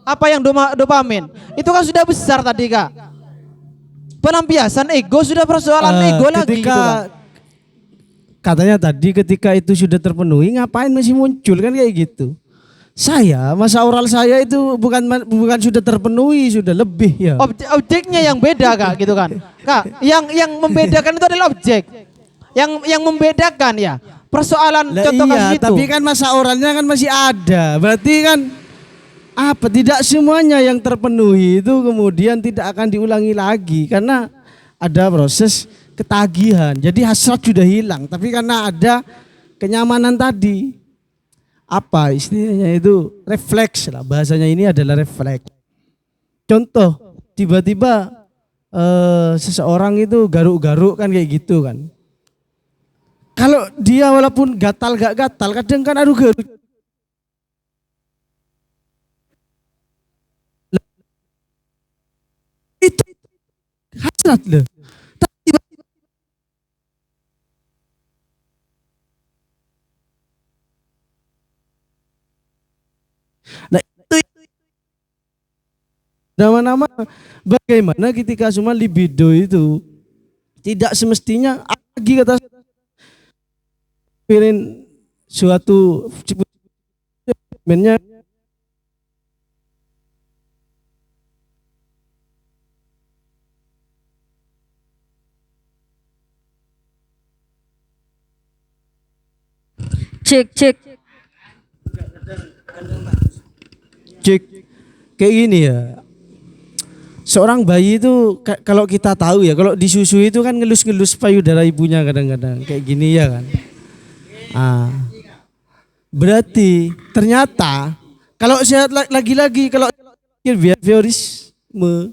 Apa yang dopamin? Itu kan sudah besar tadi Kak. Pelampiasan ego sudah persoalan ego lagi gitu kan. Katanya tadi ketika itu sudah terpenuhi ngapain masih muncul kan kayak gitu. Masa oral saya itu bukan sudah terpenuhi, sudah lebih ya. Objeknya yang beda Kak gitu kan. Kak, yang membedakan itu adalah objek. Yang membedakan ya persoalan contoh kasus itu. Tapi kan masa oralnya kan masih ada. Berarti kan tidak semuanya yang terpenuhi itu kemudian tidak akan diulangi lagi karena ada proses ketagihan. Jadi hasrat sudah hilang, tapi karena ada kenyamanan tadi. Apa istilahnya itu refleks lah, bahasanya ini adalah refleks. Contoh tiba-tiba seseorang itu garuk-garuk kan kayak gitu kan. Kalau dia walaupun gatal gak gatal, kadang kan aduh garuk. Itu hasrat loh. Nah itu nama-nama bagaimana ketika semua libido itu tidak semestinya lagi kata pikirin suatu mennya Cek. cek kayak gini ya. Seorang bayi itu kalau kita tahu ya, kalau disusui itu kan ngelus-ngelus payudara ibunya kadang-kadang kayak gini ya kan. Berarti ternyata kalau sehat lagi-lagi kalau behaviorisme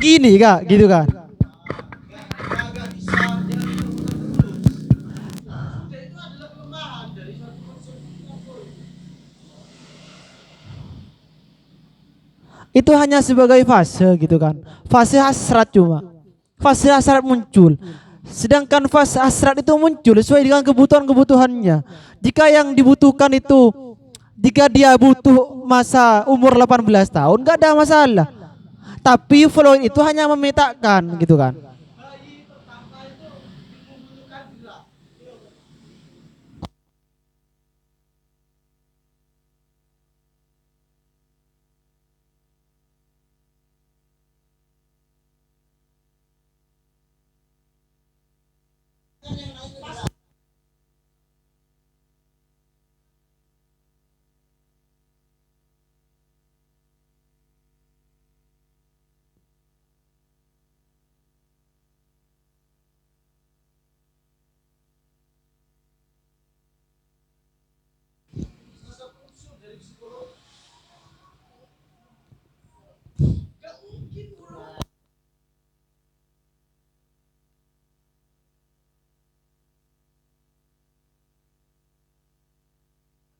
Gini Kak, gitu kan. Itu hanya sebagai fase gitu kan. Fase hasrat cuma. Fase hasrat muncul. Sedangkan fase hasrat itu muncul sesuai dengan kebutuhan-kebutuhannya. Jika yang dibutuhkan itu, jika dia butuh masa umur 18 tahun, gak ada masalah. Tapi Freud itu hanya memetakan gitu kan.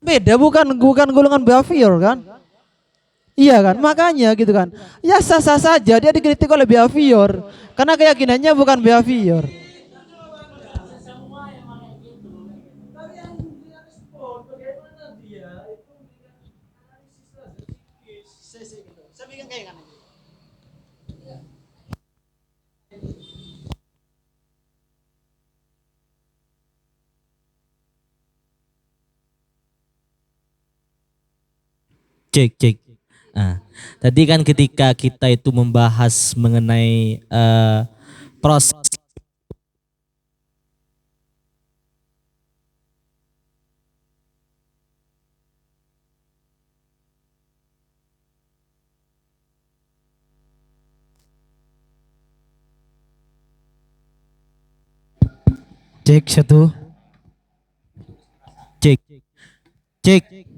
Beda, bukan golongan behavior kan? Iya kan? Makanya gitu kan. Ya sah-sah saja dia dikritik oleh behavior karena keyakinannya bukan behavior. Cek cek. Nah, tadi kan ketika kita itu membahas mengenai proses. Cek satu. Cek cek.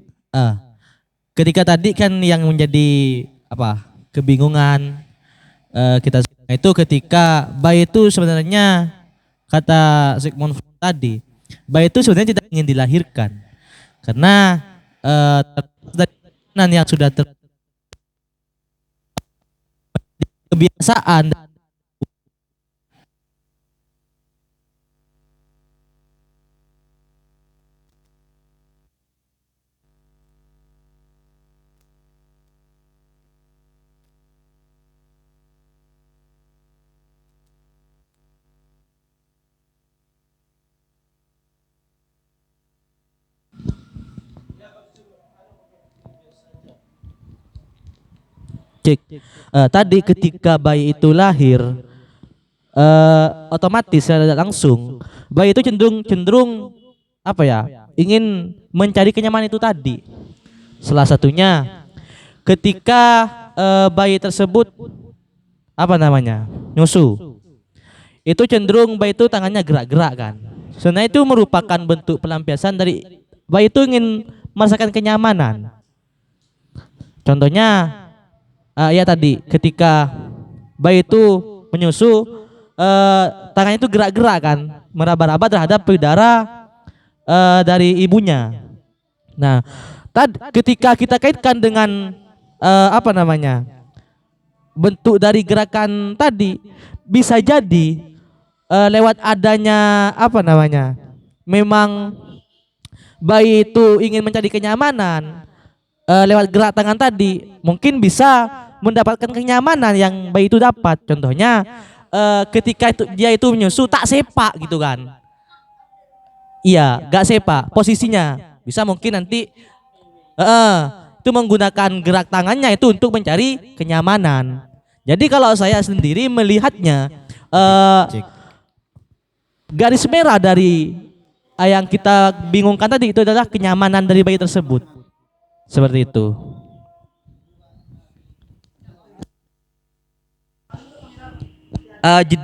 Ketika tadi kan yang menjadi apa kebingungan kita itu ketika bayi itu sebenarnya kata Sigmund Freud tadi, bayi itu sebenarnya tidak ingin dilahirkan karena dari yang sudah kebiasaan. Cek. Tadi ketika bayi itu lahir, otomatis secara langsung bayi itu cenderung cenderung apa ya? Ingin mencari kenyamanan itu tadi. Salah satunya ketika bayi tersebut apa namanya? Nyusu. Itu cenderung bayi itu tangannya gerak-gerak kan. Sebenarnya itu merupakan bentuk pelampiasan dari bayi itu ingin merasakan kenyamanan. Contohnya ya tadi ketika bayi itu menyusu tangannya itu gerak-gerak kan, meraba-raba terhadap payudara dari ibunya. Nah, ketika kita kaitkan dengan apa namanya bentuk dari gerakan tadi, bisa jadi lewat adanya apa namanya memang bayi itu ingin mencari kenyamanan lewat gerak tangan tadi, mungkin bisa mendapatkan kenyamanan yang bayi itu dapat. Contohnya ketika dia itu menyusu tak sepak gitu kan. Iya, gak sepak posisinya. Bisa mungkin nanti itu menggunakan gerak tangannya itu untuk mencari kenyamanan. Jadi kalau saya sendiri melihatnya garis merah dari yang kita bingungkan tadi itu adalah kenyamanan dari bayi tersebut. Seperti itu. Jeda